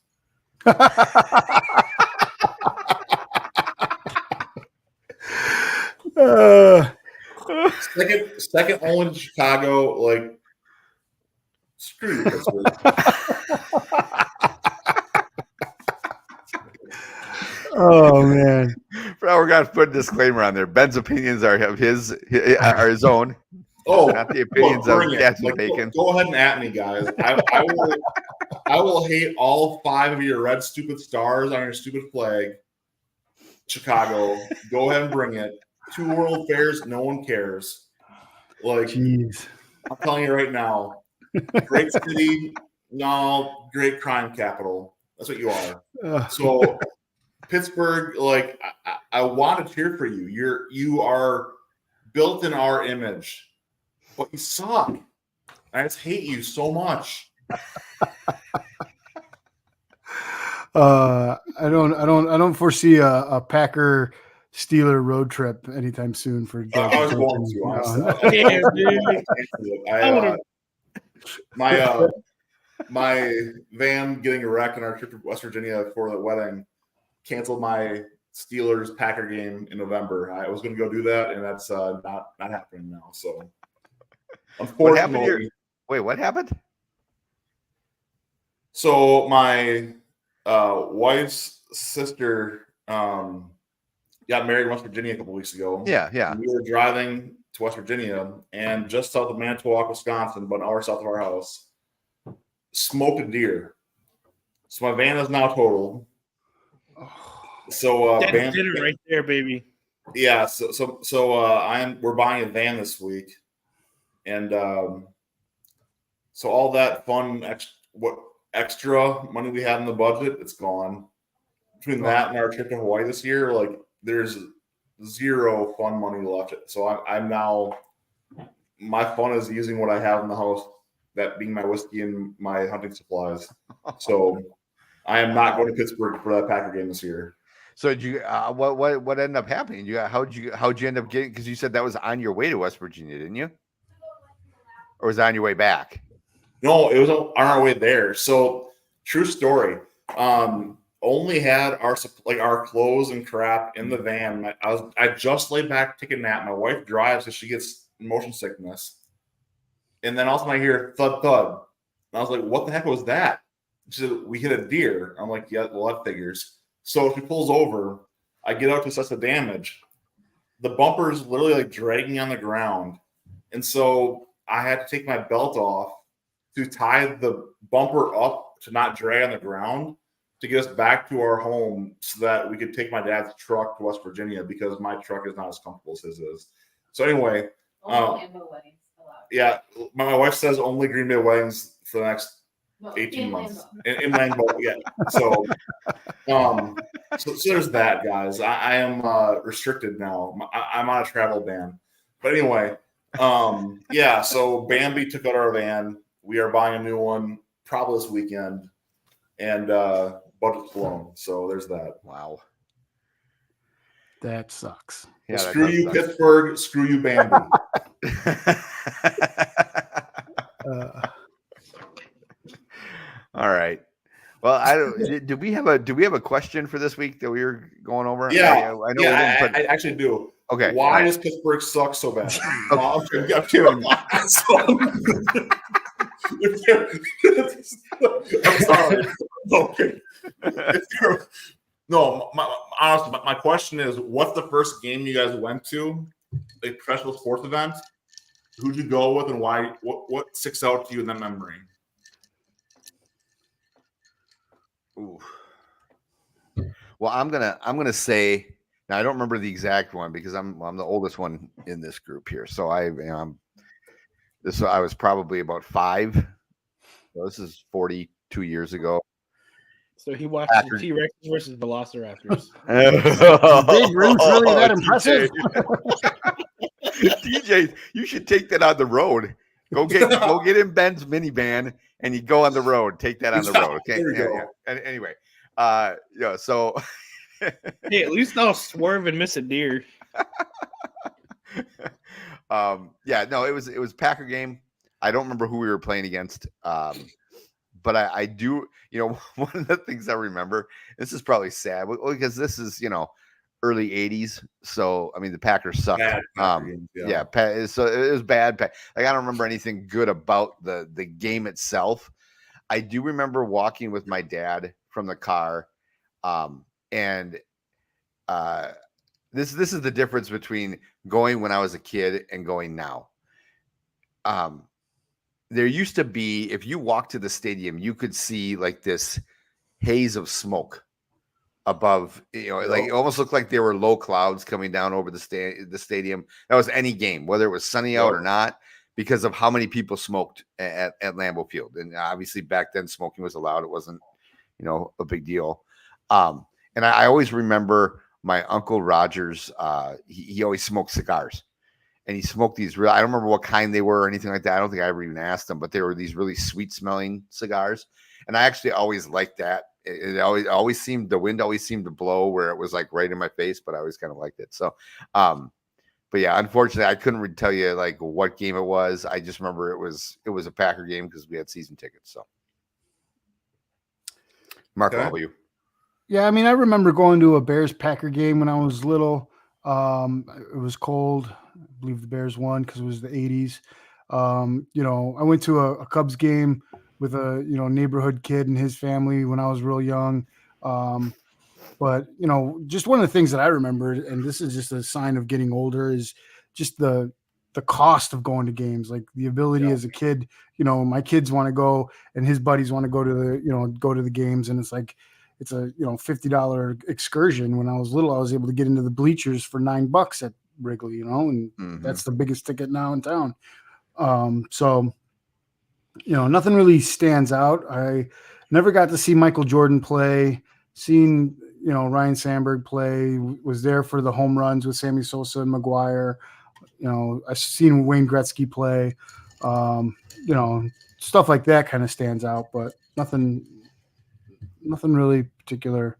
Second only to Chicago. Like, screw you, Pittsburgh. Oh man! We're gonna put a disclaimer on there. Ben's opinions are his own. Oh, not the opinions of Captain Bacon. Go ahead and at me, guys. I will hate all 5 of your red stupid stars on your stupid flag. Chicago, go ahead and bring it. 2 World Fairs, no one cares. Like, jeez, I'm telling you right now, great city, no, great crime capital. That's what you are. So, Pittsburgh, like, I want to cheer for you. You are built in our image, but you suck. I just hate you so much. I don't foresee a Packer Steeler road trip anytime soon for I was going to, honestly. My van getting wrecked on our trip to West Virginia for the wedding canceled my Steelers Packer game in November. I was going to go do that, and that's not happening now. So What happened Unfortunately, here? Wait, what happened? so my wife's sister got married in West Virginia a couple weeks ago. Yeah, yeah. We were driving to West Virginia, and just south of Manitowoc, Wisconsin, about an hour south of our house, smoked a deer. So my van is now totaled. So That's dinner right there, baby. yeah, so we're buying a van this week, and so all that fun extra money we had in the budget, it's gone. Between that and our trip to Hawaii this year, like there's zero fun money left. So I'm now, my fun is using what I have in the house, that being my whiskey and my hunting supplies. So I am not going to Pittsburgh for that Packer game this year. So did you what ended up happening? How'd you end up getting, because you said that was on your way to West Virginia, didn't you? Or was it on your way back? No, it was on our way there. So true story. Only had our clothes and crap in the van. I just laid back to take a nap. My wife drives because she gets motion sickness. And then all of a sudden I hear thud thud. And I was like, what the heck was that? She said, we hit a deer. I'm like, yeah, well, that figures. So she pulls over. I get out to assess the damage. The bumper is literally like dragging on the ground. And so I had to take my belt off to tie the bumper up to not drag on the ground, to get us back to our home so that we could take my dad's truck to West Virginia, because my truck is not as comfortable as his is. So anyway, yeah, my wife says only Green Bay weddings for the next 18 months. In Lambeau, yeah. So, so there's that, guys. I am restricted now. I'm on a travel ban. But anyway, yeah, so Bambi took out our van. We are buying a new one probably this weekend. And budget's blown. So there's that. Wow. That sucks. Yeah, well, screw you, Pittsburgh. Screw you, Bambi. All right. Well, I don't. Do we have a question for this week that we were going over? Yeah, I know. I actually do. Okay. Why does Pittsburgh suck so bad? I'm kidding. I'm sorry. Okay. No, honestly, my question is, what's the first game you guys went to, a professional sports event? Who'd you go with, and why? What sticks out to you in that memory? Ooh. Well, I'm gonna say, now I don't remember the exact one because I'm the oldest one in this group here. So I was probably about 5. So this is 42 years ago. So he watched the T-Rex versus Velociraptors. Big Roots really that impressive? DJ, you should take that on the road. Go get in Ben's minivan and you go on the road. Take that on the road. Okay. Yeah. Anyway, so hey, at least I'll swerve and miss a deer. Yeah, no, it was Packer game. I don't remember who we were playing against. But I do, one of the things I remember, this is probably sad because this is, early 80s. So, I mean, the Packers sucked. Yeah. So it was bad. Like, I don't remember anything good about the game itself. I do remember walking with my dad from the car. And this is the difference between going when I was a kid and going now. There used to be, if you walked to the stadium, you could see like this haze of smoke above, like it almost looked like there were low clouds coming down over the stadium. That was any game, whether it was sunny out or not, because of how many people smoked at Lambeau Field. And obviously back then smoking was allowed. It wasn't, a big deal. And I always remember my Uncle Rogers, he always smoked cigars. And he smoked these I don't remember what kind they were or anything like that. I don't think I ever even asked him, but they were these really sweet smelling cigars. And I actually always liked that. It always seemed, the wind always seemed to blow where it was like right in my face, but I always kind of liked it. So, but yeah, unfortunately I couldn't really tell you like what game it was. I just remember it was a Packer game because we had season tickets. So Marko, how about you? Yeah. I mean, I remember going to a Bears Packer game when I was little. It was cold. I believe the Bears won because it was the 80s. I went to a Cubs game with a neighborhood kid and his family when I was real young. But just one of the things that I remember, and this is just a sign of getting older, is just the cost of going to games. Like the ability as a kid, my kids want to go and his buddies want to go to the games, and it's like it's a $50 excursion. When I was little, I was able to get into the bleachers for $9 at Wrigley, and that's the biggest ticket now in town. So nothing really stands out. I never got to see Michael Jordan play. Seen Ryan Sandberg play. Was there for the home runs with Sammy Sosa and McGuire. I've seen Wayne Gretzky play. Stuff like that kind of stands out, but nothing really particular.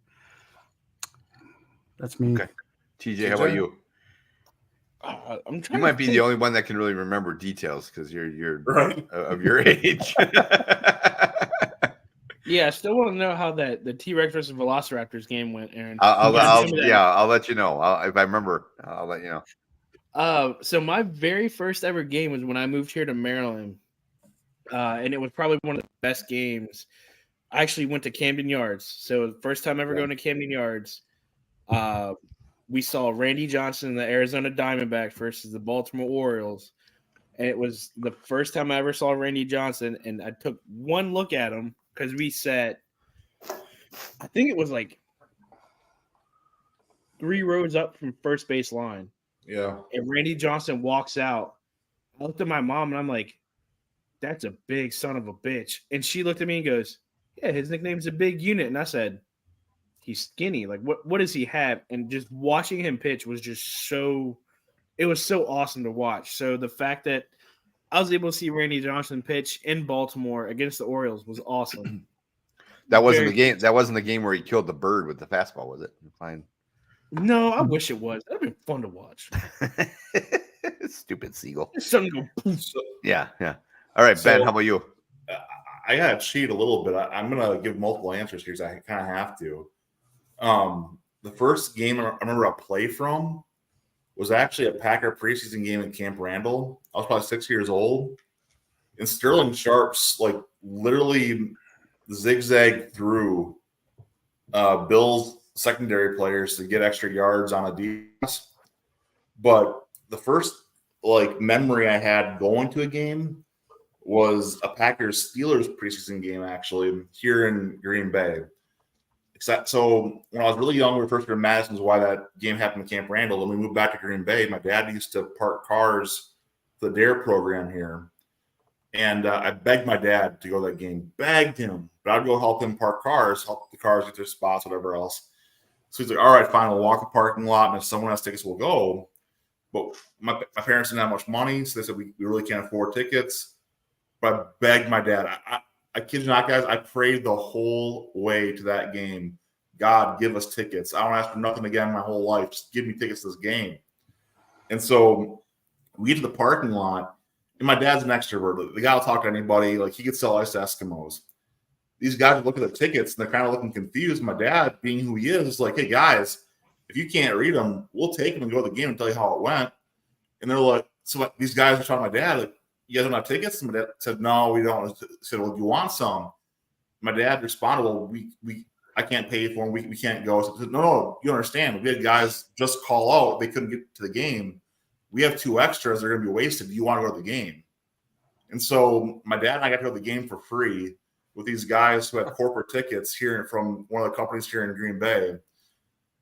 That's me. Okay. TJ, how about you? I'm trying. You might be the only one that can really remember details because you're right of your age. Yeah, I still want to know how the T-Rex versus Velociraptors game went, Aaron. I'll let you know. If I remember, I'll let you know. So my very first ever game was when I moved here to Maryland, and it was probably one of the best games. I actually went to Camden Yards, so the first time ever going to Camden Yards. We saw Randy Johnson and the Arizona Diamondbacks versus the Baltimore Orioles, and it was the first time I ever saw Randy Johnson, and I took one look at him because we sat, I think it was like 3 rows up from first base line. Yeah. And Randy Johnson walks out. I looked at my mom and I'm like, that's a big son of a bitch. And she looked at me and goes, yeah, his nickname's a big unit. And I said, he's skinny. Like, what does he have? And just watching him pitch was just it was so awesome to watch. So the fact that I was able to see Randy Johnson pitch in Baltimore against the Orioles was awesome. That wasn't the game. That wasn't the game where he killed the bird with the fastball, was it? Fine. No, I wish it was. That'd been fun to watch. Stupid seagull. Something go Yeah. All right, Ben, how about you? I gotta cheat a little bit. I'm gonna give multiple answers here because I kind of have to. The first game I remember a play from was actually a Packer preseason game in Camp Randall. I was probably 6 years old, and Sterling Sharps literally zigzagged through Bill's secondary players to get extra yards on a defense. But the first memory I had going to a game was a Packers-Steelers preseason game actually here in Green Bay. So when I was really young, we were first year in Madison, is why that game happened in Camp Randall. When we moved back to Green Bay, my dad used to park cars for the DARE program here. And I begged my dad to go to that game, begged him, but I'd go help him park cars, help the cars get their spots, whatever else. So he's like, all right, fine, we'll walk the parking lot, and if someone has tickets, we'll go. But my parents didn't have much money, so they said we really can't afford tickets. But I begged my dad. I kid you not, guys, I prayed the whole way to that game. God, give us tickets. I don't ask for nothing again my whole life. Just give me tickets to this game. And so we get to the parking lot, and my dad's an extrovert. The guy will talk to anybody. He could sell ice to Eskimos. These guys look at the tickets, and they're kind of looking confused. My dad, being who he is like, hey, guys, if you can't read them, we'll take them and go to the game and tell you how it went. And they're like, so these guys are talking to my dad, you guys don't have tickets? And my dad said, no, we don't. I said, well, do you want some? My dad responded, well, I can't pay for them. We can't go. So I said, no, you understand. We had guys just call out. They couldn't get to the game. We have 2 extras. They're going to be wasted. Do you want to go to the game? And so my dad and I got to go to the game for free with these guys who had corporate tickets here from one of the companies here in Green Bay.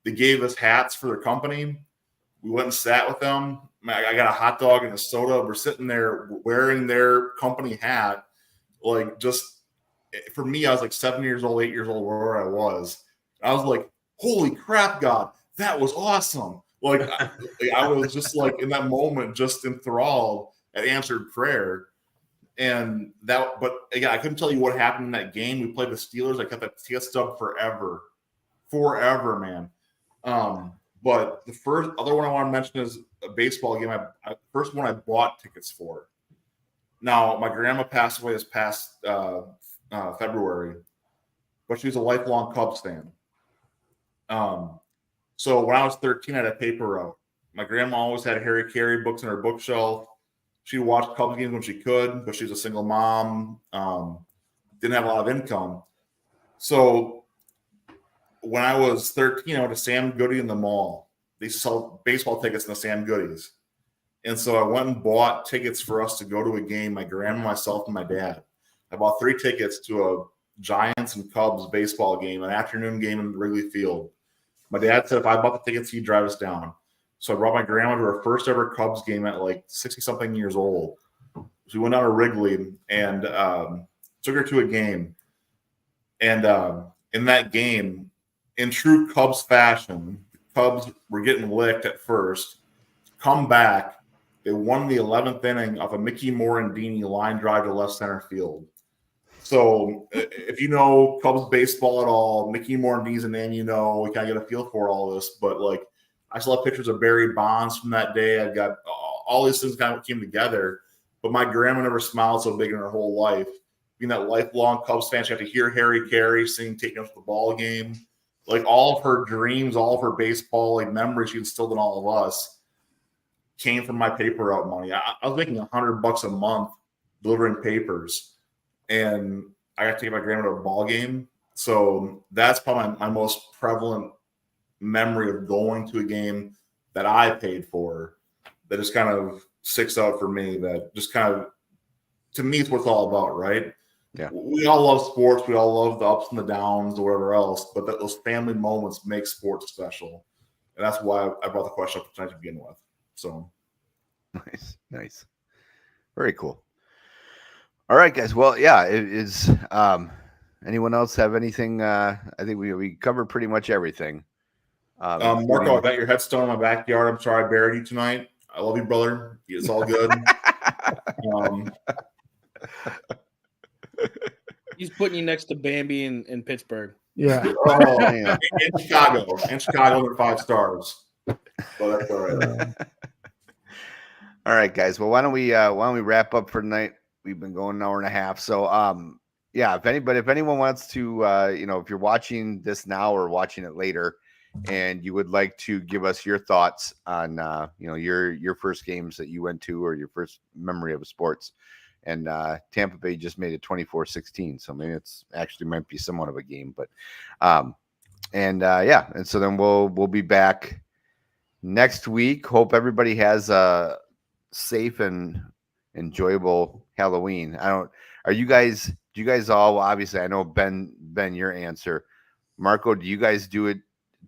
They gave us hats for their company. We went and sat with them. I got a hot dog and a soda. We're sitting there wearing their company hat. Just for me, I was 7 years old, 8 years old, wherever I was. I was like, holy crap, God, that was awesome. I was just in that moment, just enthralled at answered prayer. And but again, I couldn't tell you what happened in that game. We played the Steelers. I kept that ticket stub forever, man. But the first other one I want to mention is a baseball game. First one I bought tickets for. Now, my grandma passed away this past February, but she was a lifelong Cubs fan. So when I was 13, I had a paper route. My grandma always had Harry Carey books on her bookshelf. She watched Cubs games when she could, but she's a single mom, didn't have a lot of income. So when I was 13, I went to Sam Goody in the mall. They sell baseball tickets in the Sam Goodies. And so I went and bought tickets for us to go to a game, my grandma, myself, and my dad. I bought 3 tickets to a Giants and Cubs baseball game, an afternoon game in Wrigley Field. My dad said if I bought the tickets, he'd drive us down. So I brought my grandma to her first ever Cubs game at like 60-something years old. So we went down to Wrigley and took her to a game. And in that game, in true Cubs fashion, Cubs were getting licked at first. Come back. They won the 11th inning of a Mickey Morandini line drive to left center field. So if you know Cubs baseball at all, Mickey Morandini's a name you know. We kind of get a feel for all this. But, like, I still have pictures of Barry Bonds from that day. I've got all these things kind of came together. But my grandma never smiled so big in her whole life. Being that lifelong Cubs fan, she had to hear Harry Carey sing "Taking Us to the Ball Game." Like, all of her dreams, all of her baseball like memories she instilled in all of us came from my paper route money. I was making $100 a month delivering papers, and I got to take my grandma to a ball game. So that's probably my most prevalent memory of going to a game that I paid for that just kind of sticks out for me. That just kind of, to me, it's what it's all about, right? Yeah. We all love sports. We all love the ups and the downs or whatever else, but those family moments make sports special. And that's why I brought the question up tonight to begin with. So nice. Very cool. All right, guys. Well, yeah, it is. Anyone else have anything? I think we covered pretty much everything. Marko, I got your headstone in my backyard. I'm sorry I buried you tonight. I love you, brother. It's all good. He's putting you next to Bambi in Pittsburgh. Yeah. In Chicago. They're 5 stars. But that's all right. All right, guys. Well, why don't we wrap up for tonight? We've been going an hour and a half. So, yeah, if anyone wants to, if you're watching this now or watching it later, and you would like to give us your thoughts on, your first games that you went to or your first memory of sports. And Tampa Bay just made it 24-16, so maybe it's actually might be somewhat of a game. But, and so then we'll be back next week. Hope everybody has a safe and enjoyable Halloween. Do you guys all, obviously I know Ben, your answer. Marko, do you guys do it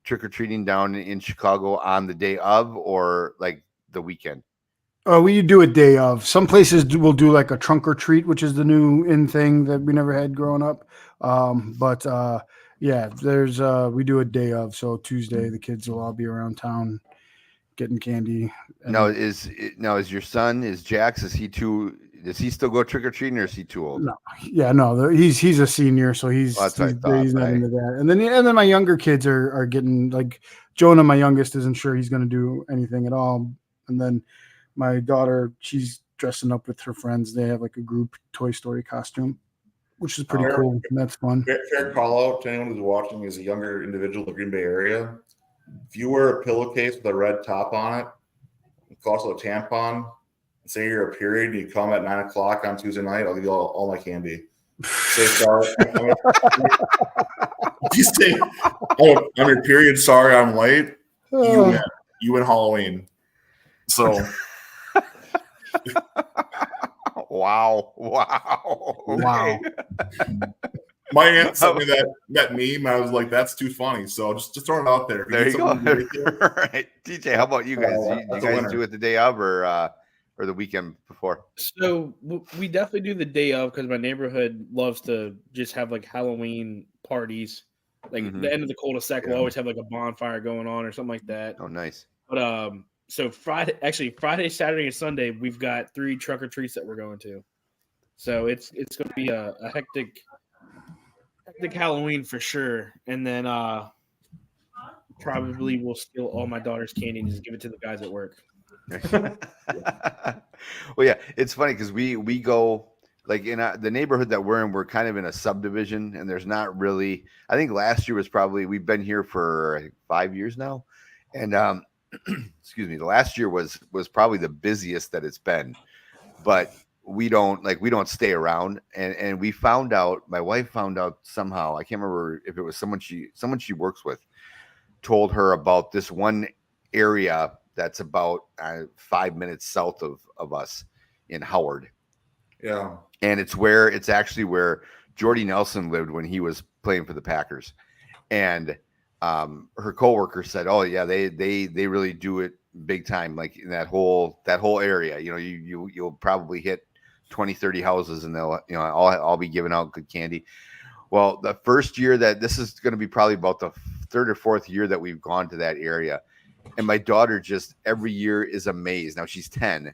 trick-or-treating down in Chicago on the day of or like the weekend? We do a day of. Some places will do like a trunk or treat, which is the new in thing that we never had growing up. Yeah, we do a day of. So Tuesday, the kids will all be around town getting candy. Now is your son, is Jax, does he still go trick-or-treating or is he too old? No, yeah, no, he's a senior, so he's not into that. And then my younger kids are getting, like, Jonah, my youngest, isn't sure he's going to do anything at all. And then my daughter, she's dressing up with her friends. They have like a group Toy Story costume, which is pretty cool. And that's fun. Fair call out to anyone who's watching as a younger individual in the Green Bay area. If you wear a pillowcase with a red top on it, and also a tampon, and say you're a period and you come at 9:00 on Tuesday night, I'll give you all my candy. Say sorry. You say, "Oh, I'm your period. Sorry, I'm late." You win Halloween. So. Wow. My aunt sent me that meme. I was like, that's too funny. So just throwing it out there. There you go. All right. TJ, how about you guys? Do you guys do it the day of or the weekend before? So we definitely do the day of because my neighborhood loves to just have like Halloween parties. Like the end of the cul-de-sac will always have like a bonfire going on or something like that. Oh, nice. But so Friday, Saturday, and Sunday, we've got 3 truck or treats that we're going to. So it's going to be a hectic Halloween for sure. And then probably we'll steal all my daughter's candy and just give it to the guys at work. Well, yeah, it's funny because we go like in the neighborhood that we're in. We're kind of in a subdivision, and there's not really. I think last year was probably we've been here for 5 years now, and excuse me, the last year was probably the busiest that it's been. but we don't stay around. And we found out, my wife found out somehow, I can't remember if it was someone she works with, told her about this one area that's about 5 minutes south of us in Howard. Yeah. And it's actually where Jordy Nelson lived when he was playing for the Packers. And her coworker said, "Oh yeah, they really do it big time, like in that whole area. You know, you'll probably hit 20, 30 houses, and they'll, you know, I'll be giving out good candy." Well, the first year that this is going to be probably about the third or fourth year that we've gone to that area, and my daughter just every year is amazed. Now she's 10.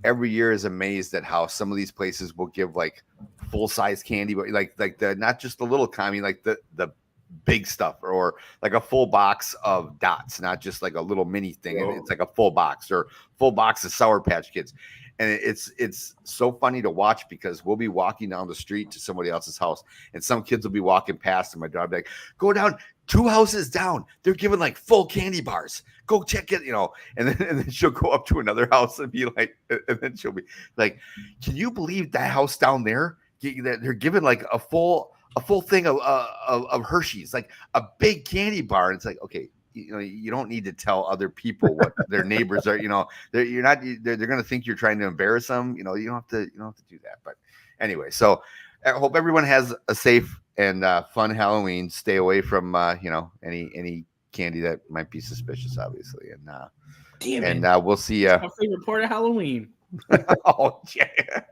Every year is amazed at how some of these places will give like full size candy, but like the not just the little kind, like the big stuff, or like a full box of dots, not just like a little mini thing. Whoa. It's like a full box, or full box of Sour Patch Kids. And it's so funny to watch, because we'll be walking down the street to somebody else's house, and some kids will be walking past, and my daughter will be like, "Go down 2 houses down. They're giving like full candy bars. Go check it," you know. And then she'll go up to another house and be like, and then she'll be like, "Can you believe that house down there? That they're giving like a full thing of Hershey's, like a big candy bar." And it's like, okay, you know, you don't need to tell other people what their neighbors are. You know, they're going to think you're trying to embarrass them. You know, you don't have to do that. But anyway, so I hope everyone has a safe and fun Halloween. Stay away from any candy that might be suspicious, obviously. And we'll see you. My favorite part of Halloween. Oh yeah.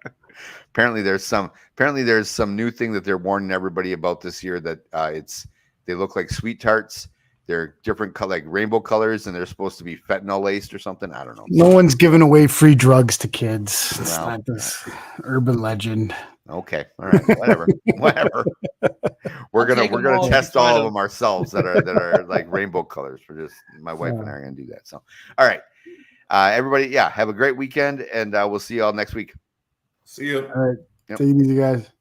Apparently there's some new thing that they're warning everybody about this year, that they look like sweet tarts. They're different color, like rainbow colors, and they're supposed to be fentanyl laced or something. I don't know. No one's giving away free drugs to kids. It's Well, not this urban legend. Okay, all right, whatever. We're gonna test all of them ourselves that are like rainbow colors. My wife and I are gonna do that. So, all right, everybody, have a great weekend, and we'll see you all next week. See you. All right. Yep. Take it easy, guys.